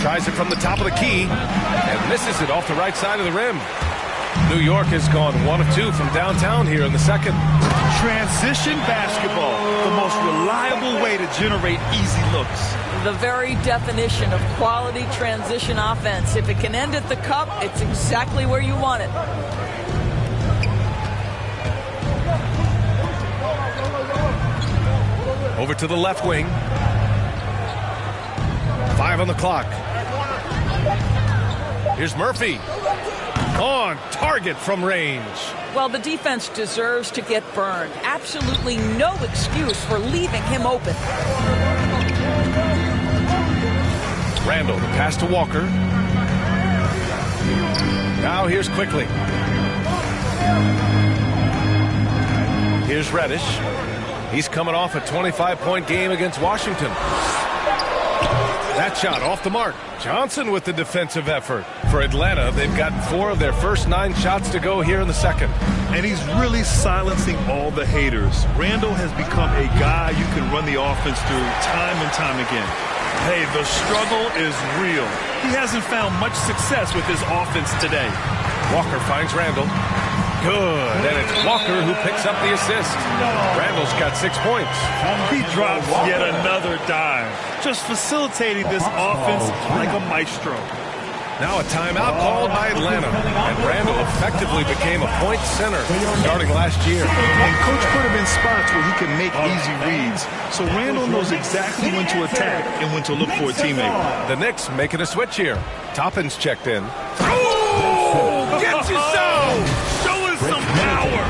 S18: Tries it from the top of the key and misses it off the right side of the rim. New York has gone 1 of 2 from downtown here in the second.
S19: Transition basketball, the most reliable way to generate easy looks.
S21: The very definition of quality transition offense. If it can end at the cup, it's exactly where you want it.
S18: Over to the left wing. 5 on the clock. Here's Murphy. On target from range.
S21: Well, the defense deserves to get burned. Absolutely no excuse for leaving him open.
S18: Randall, the pass to Walker. Now here's Quickly. Here's Reddish. He's coming off a 25-point game against Washington. That shot off the mark. Johnson with the defensive effort. For Atlanta, they've gotten 4 of their first 9 shots to go here in the second.
S19: And he's really silencing all the haters. Randall has become a guy you can run the offense through time and time again. Hey, the struggle is real. He hasn't found much success with his offense today.
S18: Walker finds Randall. Good, and it's Walker who picks up the assist. Randall's got 6 points.
S19: He drops yet another dime, just facilitating this offense like a maestro.
S18: Now a timeout called by Atlanta, and Randall effectively became a point center starting last year.
S19: And Coach put him in spots where he can make easy reads, so Randall knows exactly when to attack and when to look for a teammate.
S18: The Knicks making a switch here. Toppin's checked in. Oh, get you some!
S19: Some power.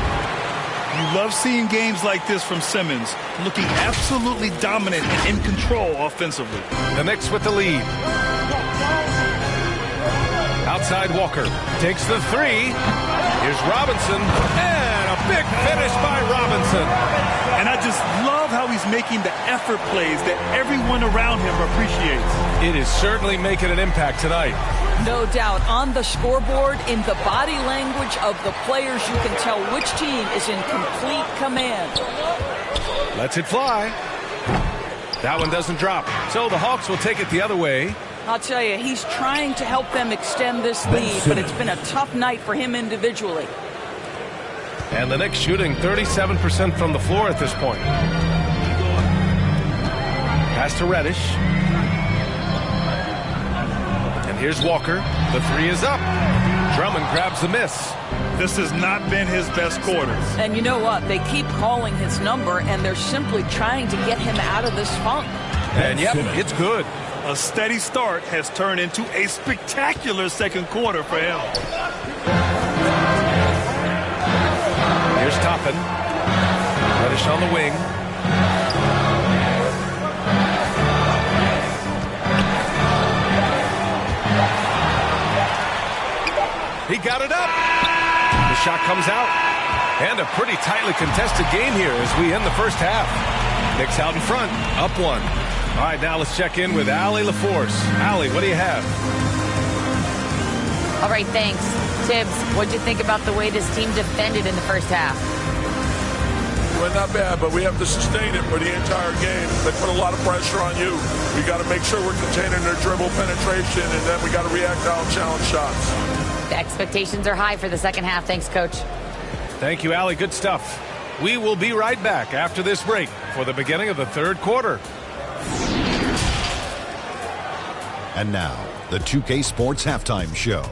S19: You love seeing games like this from Simmons, looking absolutely dominant and in control offensively.
S18: The Knicks with the lead. Outside Walker takes the 3. Here's Robinson, and a big finish by Robinson.
S19: And I just love how he's making the effort plays that everyone around him appreciates.
S18: It is certainly making an impact tonight.
S21: No doubt. On the scoreboard, in the body language of the players, you can tell which team is in complete command.
S18: Lets it fly. That one doesn't drop. So the Hawks will take it the other way.
S21: I'll tell you, he's trying to help them extend this lead, but it's been a tough night for him individually.
S18: And the Knicks shooting 37% from the floor at this point. Pass to Reddish. And here's Walker. The 3 is up. Drummond grabs the miss.
S19: This has not been his best quarter.
S21: And you know what? They keep calling his number, and they're simply trying to get him out of this funk.
S18: And yep, it's good.
S19: A steady start has turned into a spectacular second quarter for him.
S18: Here's Toppin. Reddish on the wing. He got it up. The shot comes out. And a pretty tightly contested game here as we end the first half. Knicks out in front, up 1. All right, now let's check in with Allie LaForce. Allie, what do you have?
S20: All right, thanks. Tibbs, what'd you think about the way this team defended in the first half?
S2: Well, not bad, but we have to sustain it for the entire game. They put a lot of pressure on you. We got to make sure we're containing their dribble penetration, and then we got to react to out-challenge shots.
S20: The expectations are high for the second half. Thanks, Coach.
S18: Thank you, Allie. Good stuff. We will be right back after this break for the beginning of the third quarter.
S10: And now, the 2K Sports Halftime Show.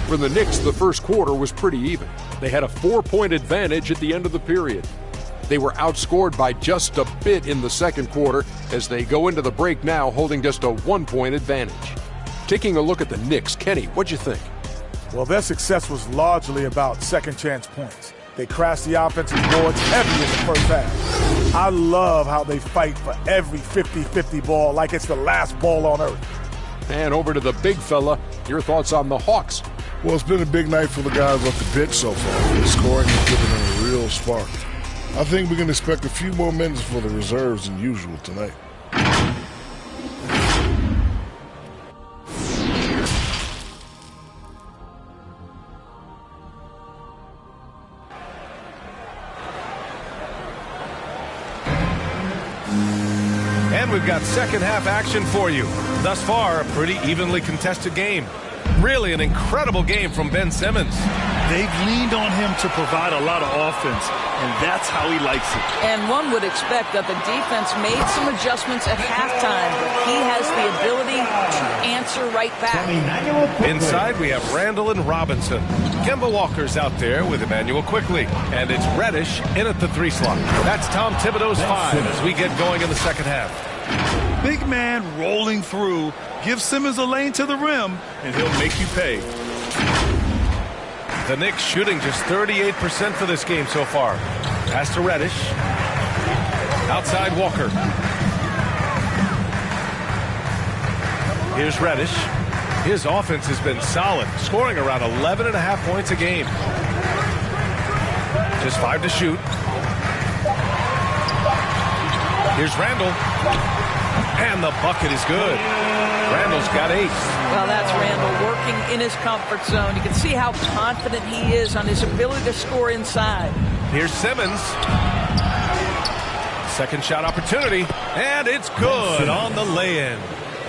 S11: For the Knicks, the first quarter was pretty even. They had a 4-point advantage at the end of the period. They were outscored by just a bit in the second quarter as they go into the break now holding just a 1-point advantage. Taking a look at the Knicks, Kenny, what'd you think?
S12: Well, their success was largely about second chance points. They crashed the offensive boards heavy in the first half. I love how they fight for every 50-50 ball like it's the last ball on earth.
S11: And over to the big fella, your thoughts on the Hawks?
S13: Well, it's been a big night for the guys off the bench so far. The scoring has given them a real spark. I think we can expect a few more minutes for the reserves than usual tonight.
S18: And we've got second half action for you. Thus far, a pretty evenly contested game. Really an incredible game from Ben Simmons.
S19: They've leaned on him to provide a lot of offense, and that's how he likes it.
S21: And one would expect that the defense made some adjustments at halftime, but he has the ability to answer right back.
S18: Inside, we have Randall and Robinson. Kemba Walker's out there with Emmanuel Quickly, and it's Reddish in at the 3 slot. That's Tom Thibodeau's 5 as we get going in the second half.
S19: Big man rolling through. Give Simmons a lane to the rim, and he'll make you pay.
S18: The Knicks shooting just 38% for this game so far. Pass to Reddish. Outside Walker. Here's Reddish. His offense has been solid, scoring around 11.5 points a game. Just 5 to shoot. Here's Randall. And the bucket is good. Randall's got 8.
S21: Well, that's Randall working in his comfort zone. You can see how confident he is on his ability to score inside.
S18: Here's Simmons. Second shot opportunity, and it's good on the lay-in.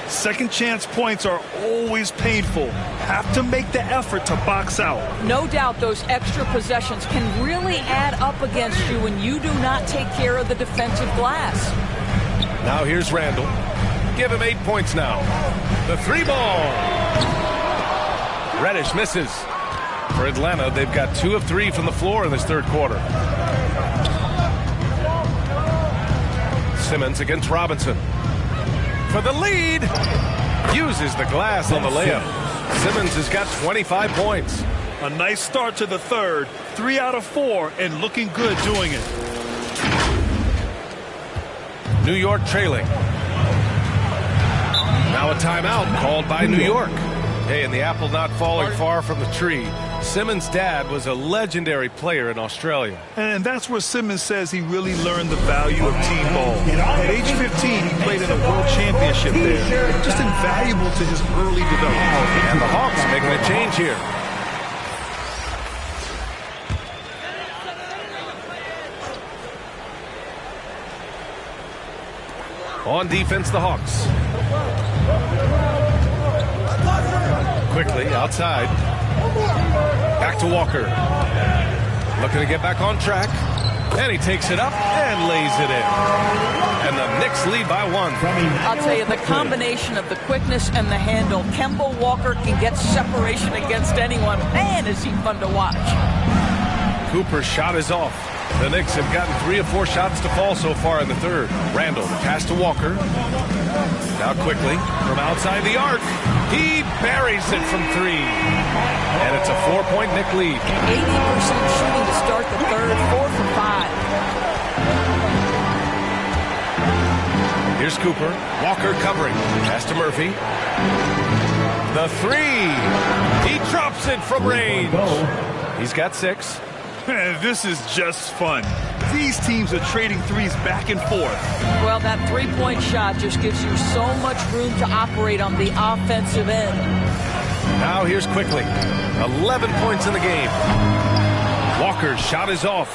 S19: Second chance points are always painful. Have to make the effort to box out.
S21: No doubt those extra possessions can really add up against you when you do not take care of the defensive glass.
S18: Now here's Randall. Give him 8 points now. The 3 ball. Reddish misses. For Atlanta, they've got 2 of 3 from the floor in this third quarter. Simmons against Robinson. For the lead. Uses the glass on the layup. Simmons has got 25 points.
S19: A nice start to the third. 3 out of 4 and looking good doing it.
S18: New York trailing. Now a timeout called by New York. Hey, and the apple not falling far from the tree. Simmons' dad was a legendary player in Australia.
S19: And that's where Simmons says he really learned the value of team ball. At age 15, he played in a world championship there. Just invaluable to his early development.
S18: And the Hawks making a change here. On defense, the Hawks. Quickly outside. Back to Walker. Looking to get back on track. And he takes it up and lays it in. And the Knicks lead by 1.
S21: I'll tell you, the combination of the quickness and the handle, Kemba Walker can get separation against anyone. Man, is he fun to watch.
S18: Cooper's shot is off. The Knicks have gotten 3 of 4 shots to fall so far in the third. Randall, pass to Walker. Now Quickly from outside the arc. He buries it from 3. And it's a 4-point Knick lead.
S21: 80% shooting to start the third, 4 for 5.
S18: Here's Cooper. Walker covering. Pass to Murphy. The 3. He drops it from range. He's got 6.
S19: This is just fun. These teams are trading threes back and forth.
S21: Well, that three-point shot just gives you so much room to operate on the offensive end.
S18: Now here's Quickly. 11 points in the game. Walker's shot is off.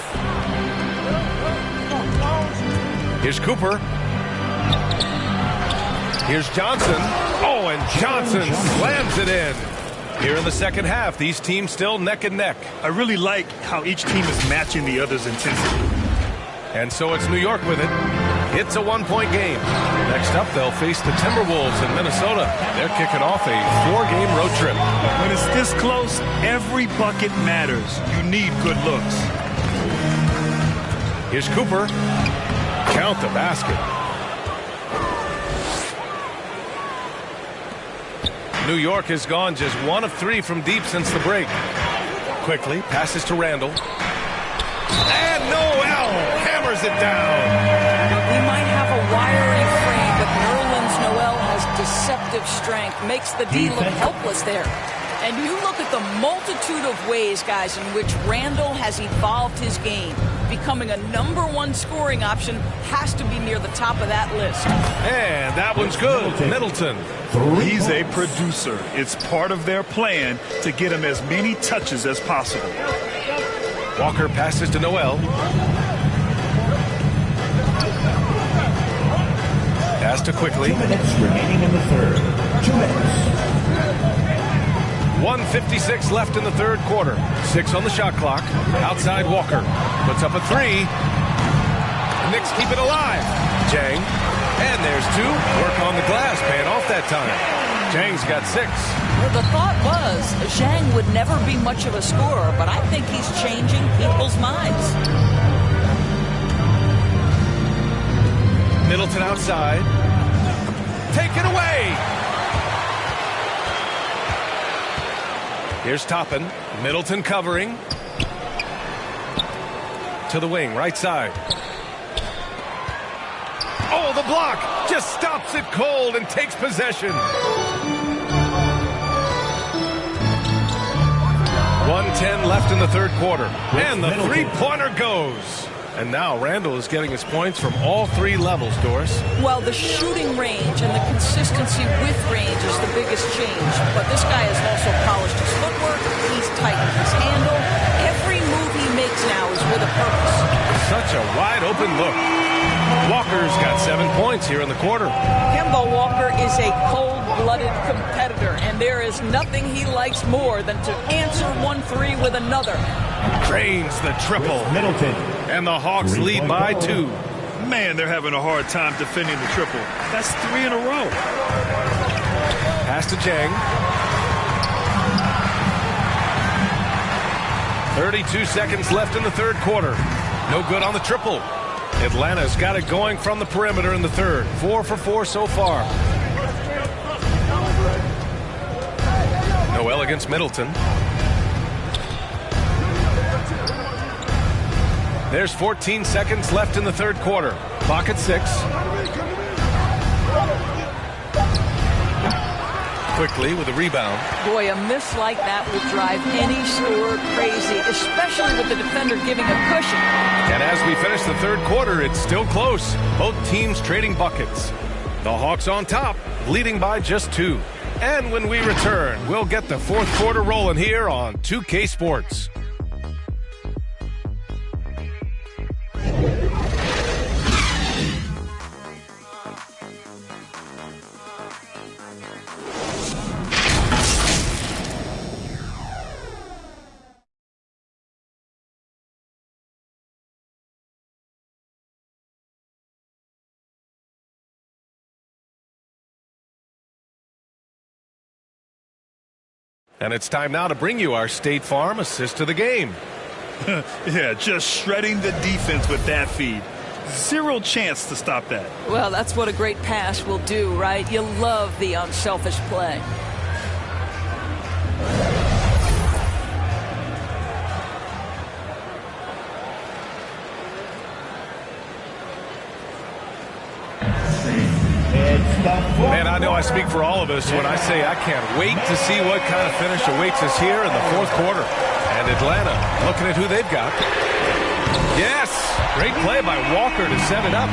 S18: Here's Cooper. Here's Johnson. Oh, and Johnson slams it in. Here in the second half, these teams still neck and neck.
S19: I really like how each team is matching the other's intensity.
S18: And so it's New York with it. It's a one-point game. Next up, they'll face the Timberwolves in Minnesota. They're kicking off a 4-game road trip.
S19: When it's this close, every bucket matters. You need good looks.
S18: Here's Cooper. Count the basket. New York has gone just 1 of 3 from deep since the break. Quickly passes to Randall. And Noel hammers it down.
S21: He might have a wiry frame, but Nerlens Noel has deceptive strength, makes the D look helpless there. And you look at the multitude of ways, guys, in which Randall has evolved his game. Becoming a #1 scoring option has to be near the top of that list.
S18: And that one's good. Middleton.
S19: He's a producer. It's part of their plan to get him as many touches as possible.
S18: Walker passes to Noel. Pass to quickly.
S4: 2 minutes remaining in the third. 2 minutes.
S18: 1:56 left in the third quarter. 6 on the shot clock. Outside Walker. Puts up a 3. The Knicks keep it alive. Jang. And there's 2. Work on the glass. Paying off that time. Jang's got 6.
S21: Well, the thought was Zhang would never be much of a scorer, but I think he's changing people's minds.
S18: Middleton outside. Take it away. Here's Toppin. Middleton covering. To the wing, right side. Oh, the block just stops it cold and takes possession. 1:10 left in the third quarter. And the three-pointer goes. And now Randall is getting his points from all 3 levels, Doris.
S21: Well, the shooting range and the consistency with range is the biggest change. But this guy has also polished his footwork. He's tightened his handle. Every move he makes now is with a purpose.
S18: Such a wide-open look. Walker's got 7 points here in the quarter.
S21: Kemba Walker is a cold-blooded competitor, and there is nothing he likes more than to answer 1-3 with another.
S18: Drains the triple.
S4: Middleton.
S18: And the Hawks lead by 2.
S19: Man, they're having a hard time defending the triple. That's 3 in a row.
S18: Pass to Jang. 32 seconds left in the third quarter. No good on the triple. Atlanta's got it going from the perimeter in the third. 4 for 4 so far. Noel against Middleton. There's 14 seconds left in the third quarter. Clock at 6. Quickly with a rebound.
S21: Boy, a miss like that will drive any scorer crazy, especially with the defender giving a cushion.
S18: And as we finish the third quarter, it's still close. Both teams trading buckets. The Hawks on top, leading by just 2. And when we return, we'll get the fourth quarter rolling here on 2K Sports. And it's time now to bring you our State Farm assist to the game.
S19: Yeah, just shredding the defense with that feed. 0 chance to stop that.
S21: Well, that's what a great pass will do, right? You love the unselfish play.
S18: Man, I know I speak for all of us when I say I can't wait to see what kind of finish awaits us here in the fourth quarter. And Atlanta, looking at who they've got. Yes! Great play by Walker to set it up.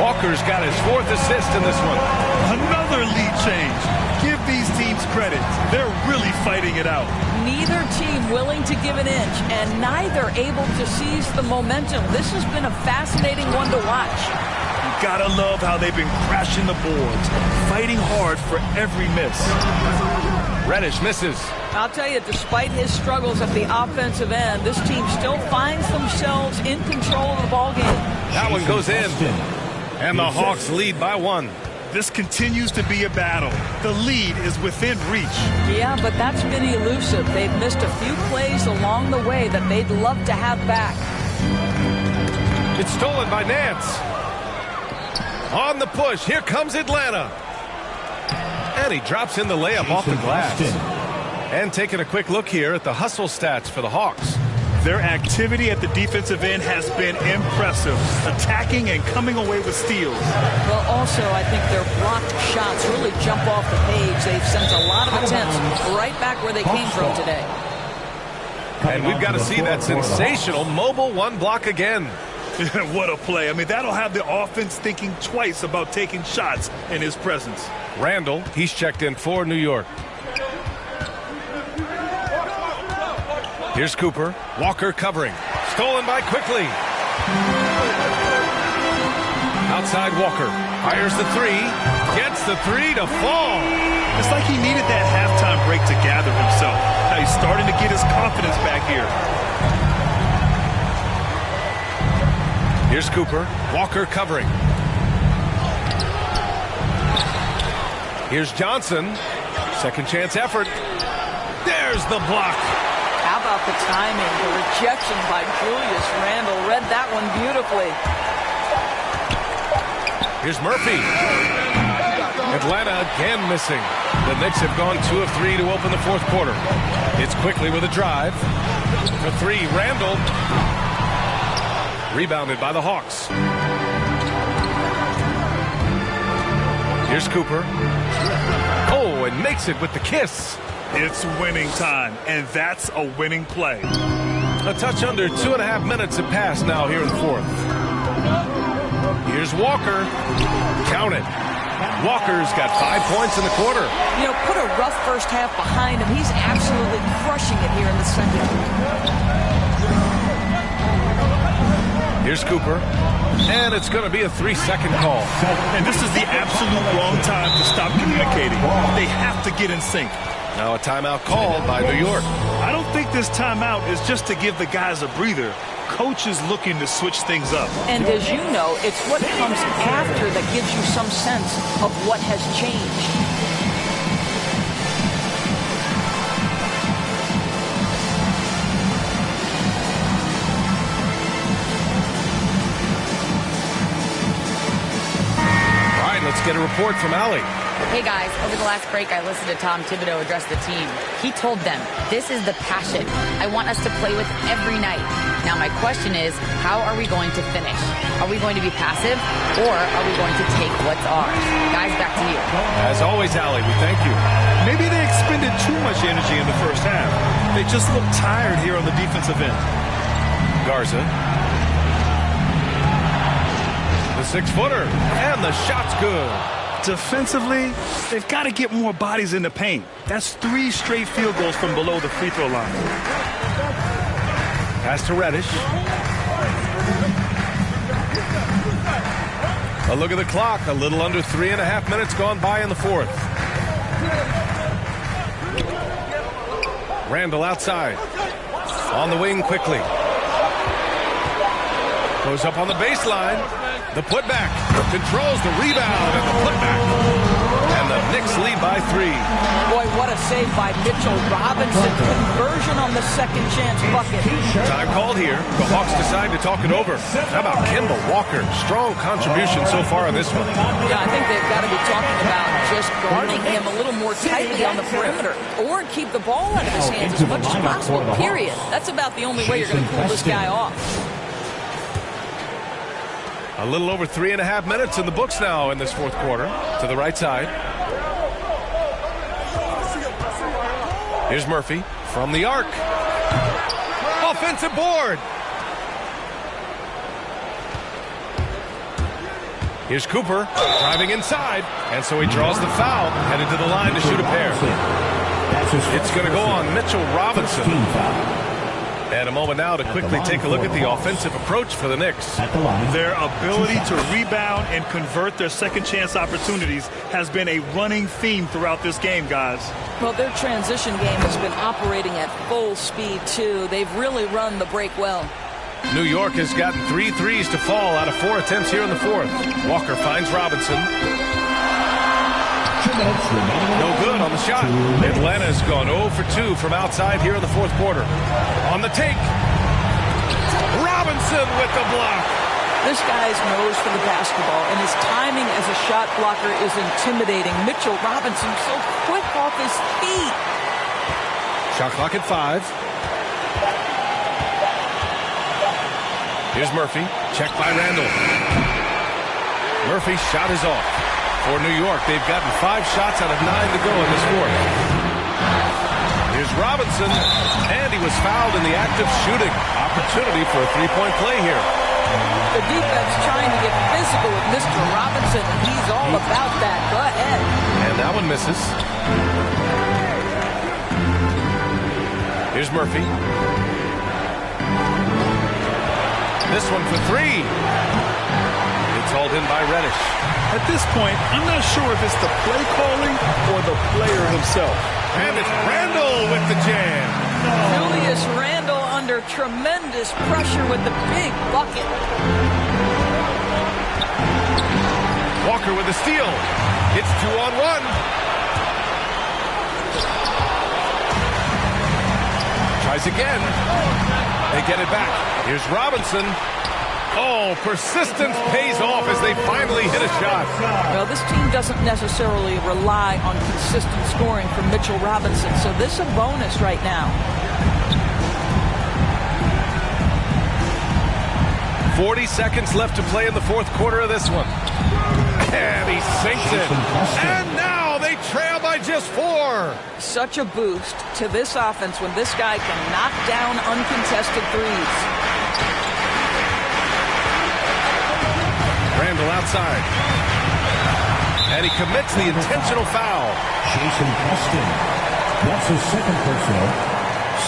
S18: Walker's got his 4th assist in this one.
S19: Another lead change. Give these teams credit. They're really fighting it out.
S21: Neither team willing to give an inch, and neither able to seize the momentum. This has been a fascinating one to watch.
S19: gotta love how they've been crashing the boards, fighting hard for every miss.
S18: Reddish misses.
S21: I'll tell you, despite his struggles at the offensive end, this team still finds themselves in control of the ball game.
S18: That one goes in. And the Hawks lead by 1.
S19: This continues to be a battle. The lead is within reach.
S21: Yeah, but that's been elusive. They've missed a few plays along the way that they'd love to have back.
S18: It's stolen by Nance. On the push, here comes Atlanta. And he drops in the layup off the glass. And taking a quick look here at the hustle stats for the Hawks.
S19: Their activity at the defensive end has been impressive, attacking and coming away with steals.
S21: Well, also, I think their blocked shots really jump off the page. They've sent a lot of attempts right back where they came from today.
S18: And we've got to see that sensational mobile 1 block again.
S19: What a play. I mean, that'll have the offense thinking twice about taking shots in his presence.
S18: Randall, he's checked in for New York. Here's Cooper. Walker covering. Stolen by Quickly. Outside Walker. Fires the 3. Gets the 3 to fall.
S19: It's like he needed that halftime break to gather himself. Now he's starting to get his confidence back here.
S18: Here's Cooper. Walker covering. Here's Johnson. Second chance effort. There's the block.
S21: How about the timing? The rejection by Julius Randle. Read that one beautifully.
S18: Here's Murphy. Atlanta again missing. The Knicks have gone 2 of 3 to open the fourth quarter. It's Quickly with a drive. For 3, Randle. Rebounded by the Hawks. Here's Cooper. Oh, and makes it with the kiss.
S19: It's winning time, and that's a winning play.
S18: A touch under 2.5 minutes have passed now here in the fourth. Here's Walker. Count it. Walker's got 5 points in the quarter.
S21: You know, put a rough first half behind him. He's absolutely crushing it here in the second.
S18: Here's Cooper. And it's going to be a 3-second call.
S19: And this is the absolute wrong time to stop communicating. They have to get in sync.
S18: Now a timeout called by New York.
S19: I don't think this timeout is just to give the guys a breather. Coach is looking to switch things up.
S21: And as you know, it's what comes after that gives you some sense of what has changed.
S18: Let's get a report from Allie.
S20: Hey guys, over the last break I listened to Tom Thibodeau address the team. He told them, this is the passion I want us to play with every night. Now my question is, how are we going to finish? Are we going to be passive or are we going to take what's ours? Guys, back to you.
S18: As always, Allie, we thank you.
S19: Maybe they expended too much energy in the first half. They just look tired here on the defensive end.
S18: Garza. The 6-footer, and the shot's good.
S19: Defensively, they've got to get more bodies in the paint. That's 3 straight field goals from below the free throw line.
S18: Pass to Reddish. A look at the clock. A little under 3.5 minutes gone by in the fourth. Randall outside. On the wing quickly. Goes up on the baseline. The putback. Controls the rebound and the putback. And the Knicks lead by 3.
S21: Boy, what a save by Mitchell Robinson. Conversion on the second chance bucket.
S18: Time called here. The Hawks decide to talk it over. How about Kemba Walker? Strong contribution so far in this one.
S21: Yeah, I think they've got to be talking about just guarding him a little more tightly on the perimeter or keep the ball out of his hands as much as possible, period. That's about the only way you're going to pull this guy off.
S18: A little over 3.5 minutes in the books now in this fourth quarter. To the right side. Here's Murphy from the arc. Offensive board. Here's Cooper driving inside. And so he draws the foul. Headed to the line to shoot a pair. It's going to go on Mitchell Robinson. And a moment now to quickly take a look at the offensive approach for the Knicks.
S19: Their ability to rebound and convert their second chance opportunities has been a running theme throughout this game, guys.
S21: Well, their transition game has been operating at full speed, too. They've really run the break well.
S18: New York has gotten 3 threes to fall out of 4 attempts here in the fourth. Walker finds Robinson. No good on the shot. Atlanta's gone 0 for 2 from outside here in the fourth quarter. On the take. Robinson with the block.
S21: This guy's nose for the basketball, and his timing as a shot blocker is intimidating. Mitchell Robinson so quick off his feet.
S18: Shot clock at 5. Here's Murphy. Checked by Randall. Murphy's shot is off. For New York, they've gotten 5 shots out of 9 to go in this fourth. Here's Robinson, and he was fouled in the act of shooting. Opportunity for a three-point play here.
S21: The defense trying to get physical with Mr. Robinson, and he's all about that. Go ahead.
S18: And that one misses. Here's Murphy. This one for 3. It's hauled in by Reddish.
S19: At this point, I'm not sure if it's the play calling or the player himself.
S18: And it's Randall with the jam.
S21: Julius Randall under tremendous pressure with the big bucket.
S18: Walker with the steal. It's 2-on-1. Tries again. They get it back. Here's Robinson. Oh, persistence pays off as they finally hit a shot.
S21: Well, this team doesn't necessarily rely on consistent scoring from Mitchell Robinson, so this is a bonus right now.
S18: 40 seconds left to play in the fourth quarter of this one. And he sinks it. And now they trail by just 4.
S21: Such a boost to this offense when this guy can knock down uncontested threes.
S18: Randall outside. And he commits the intentional foul.
S4: Jason Preston. That's his second personal.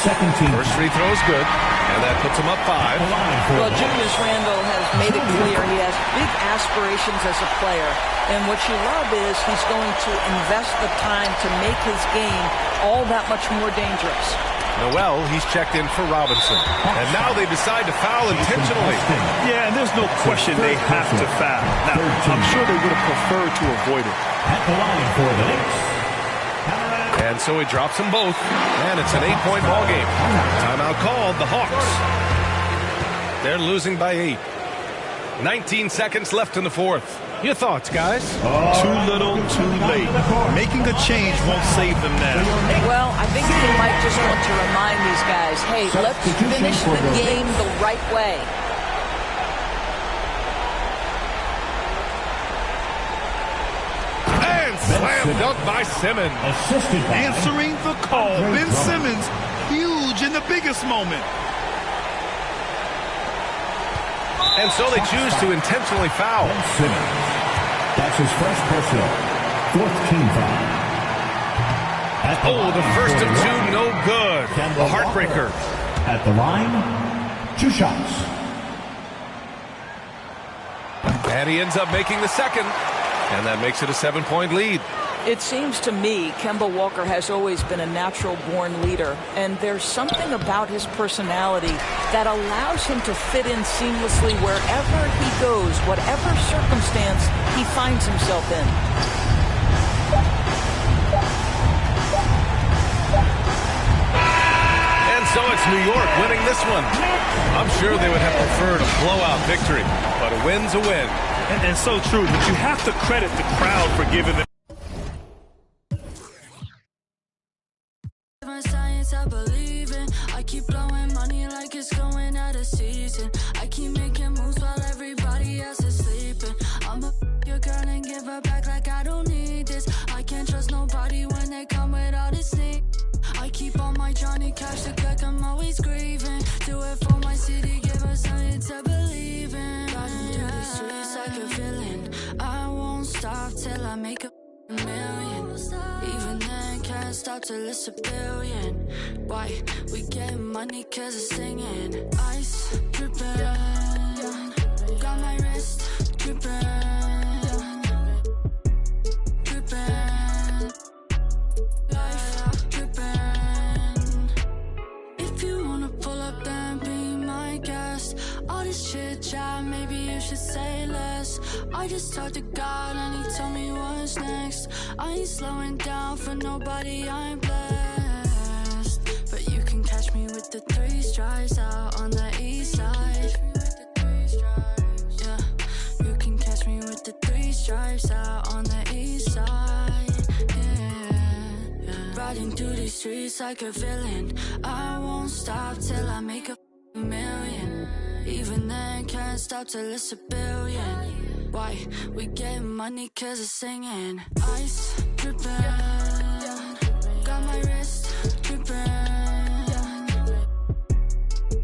S4: Second team.
S18: First free throw is good. And that puts him up 5.
S21: Well, Julius Randall has made it clear he has big aspirations as a player. And what you love is he's going to invest the time to make his game all that much more dangerous.
S18: Noel, he's checked in for Robinson. And now they decide to foul intentionally.
S19: Yeah, and there's no question they have to foul. Now, I'm sure they would have preferred to avoid it.
S4: At the line for the Knicks.
S18: And so he drops them both. And it's an 8-point ball game. Timeout called, the Hawks. They're losing by 8. 19 seconds left in the fourth. Your thoughts, guys?
S19: Too little, too late. Making a change won't save them now.
S21: Well, I think he might just want to remind these guys, hey, let's finish the game the right way.
S18: And slam dunk by Simmons.
S19: Answering the call. Ben Simmons, huge in the biggest moment.
S18: And so they choose to intentionally foul.
S4: That's his first personal. Fourth team foul.
S18: Oh, the first of 2, no good. A heartbreaker.
S4: At the line, 2 shots.
S18: And he ends up making the second. And that makes it a 7-point lead.
S21: It seems to me Kemba Walker has always been a natural-born leader, and there's something about his personality that allows him to fit in seamlessly wherever he goes, whatever circumstance he finds himself in.
S18: And so it's New York winning this one. I'm sure they would have preferred a blowout victory, but a win's a win.
S19: And so true, but you have to credit the crowd for giving them.
S16: I believe in. I keep blowing money like it's going out of season. I keep making moves while everybody else is sleeping. I'ma your girl and give her back like I don't need this. I can't trust nobody when they come with all this sneak. I keep on my Johnny Cash, look like I'm always grieving. Do it for my city, give her something to believe in. Riding through the streets like a villain. I won't stop till I make a million. Even then, can't
S3: stop till it's a billion. Why? We get money cause it's singing. Ice dripping, got my wrist dripping, dripping, life dripping. If you wanna pull up then be my guest. All this chit chat, maybe you should say less. I just talked to God and he told me what's next. I ain't slowing down for nobody, I'm blessed. But you can catch me with the 3 stripes out on the east side. Yeah, you can catch me with the 3 stripes out on the east side. Yeah. Riding through these streets like a villain. I won't stop till I make a million. Even then can't stop till it's a billion. Why? We get money cause it's singing. Ice dripping, got my wrist dripping,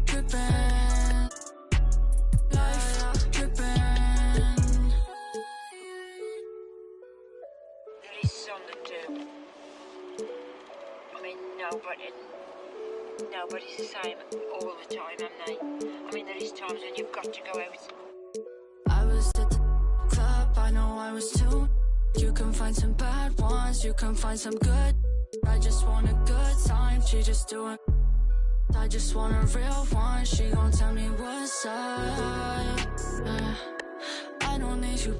S3: dripping, life dripping.
S22: There is something to, I mean, nobody's the same all the time, am they? I mean, there is times when you've got to go out.
S3: I was at the club, I know I was too. You can find some bad ones, you can find some good. I just want a good time, she just doing. I just want a real one, she gon' tell me what's up. I don't need you.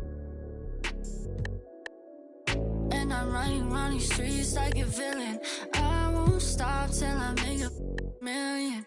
S3: And I'm riding around these streets like a villain. I won't stop till I make a million.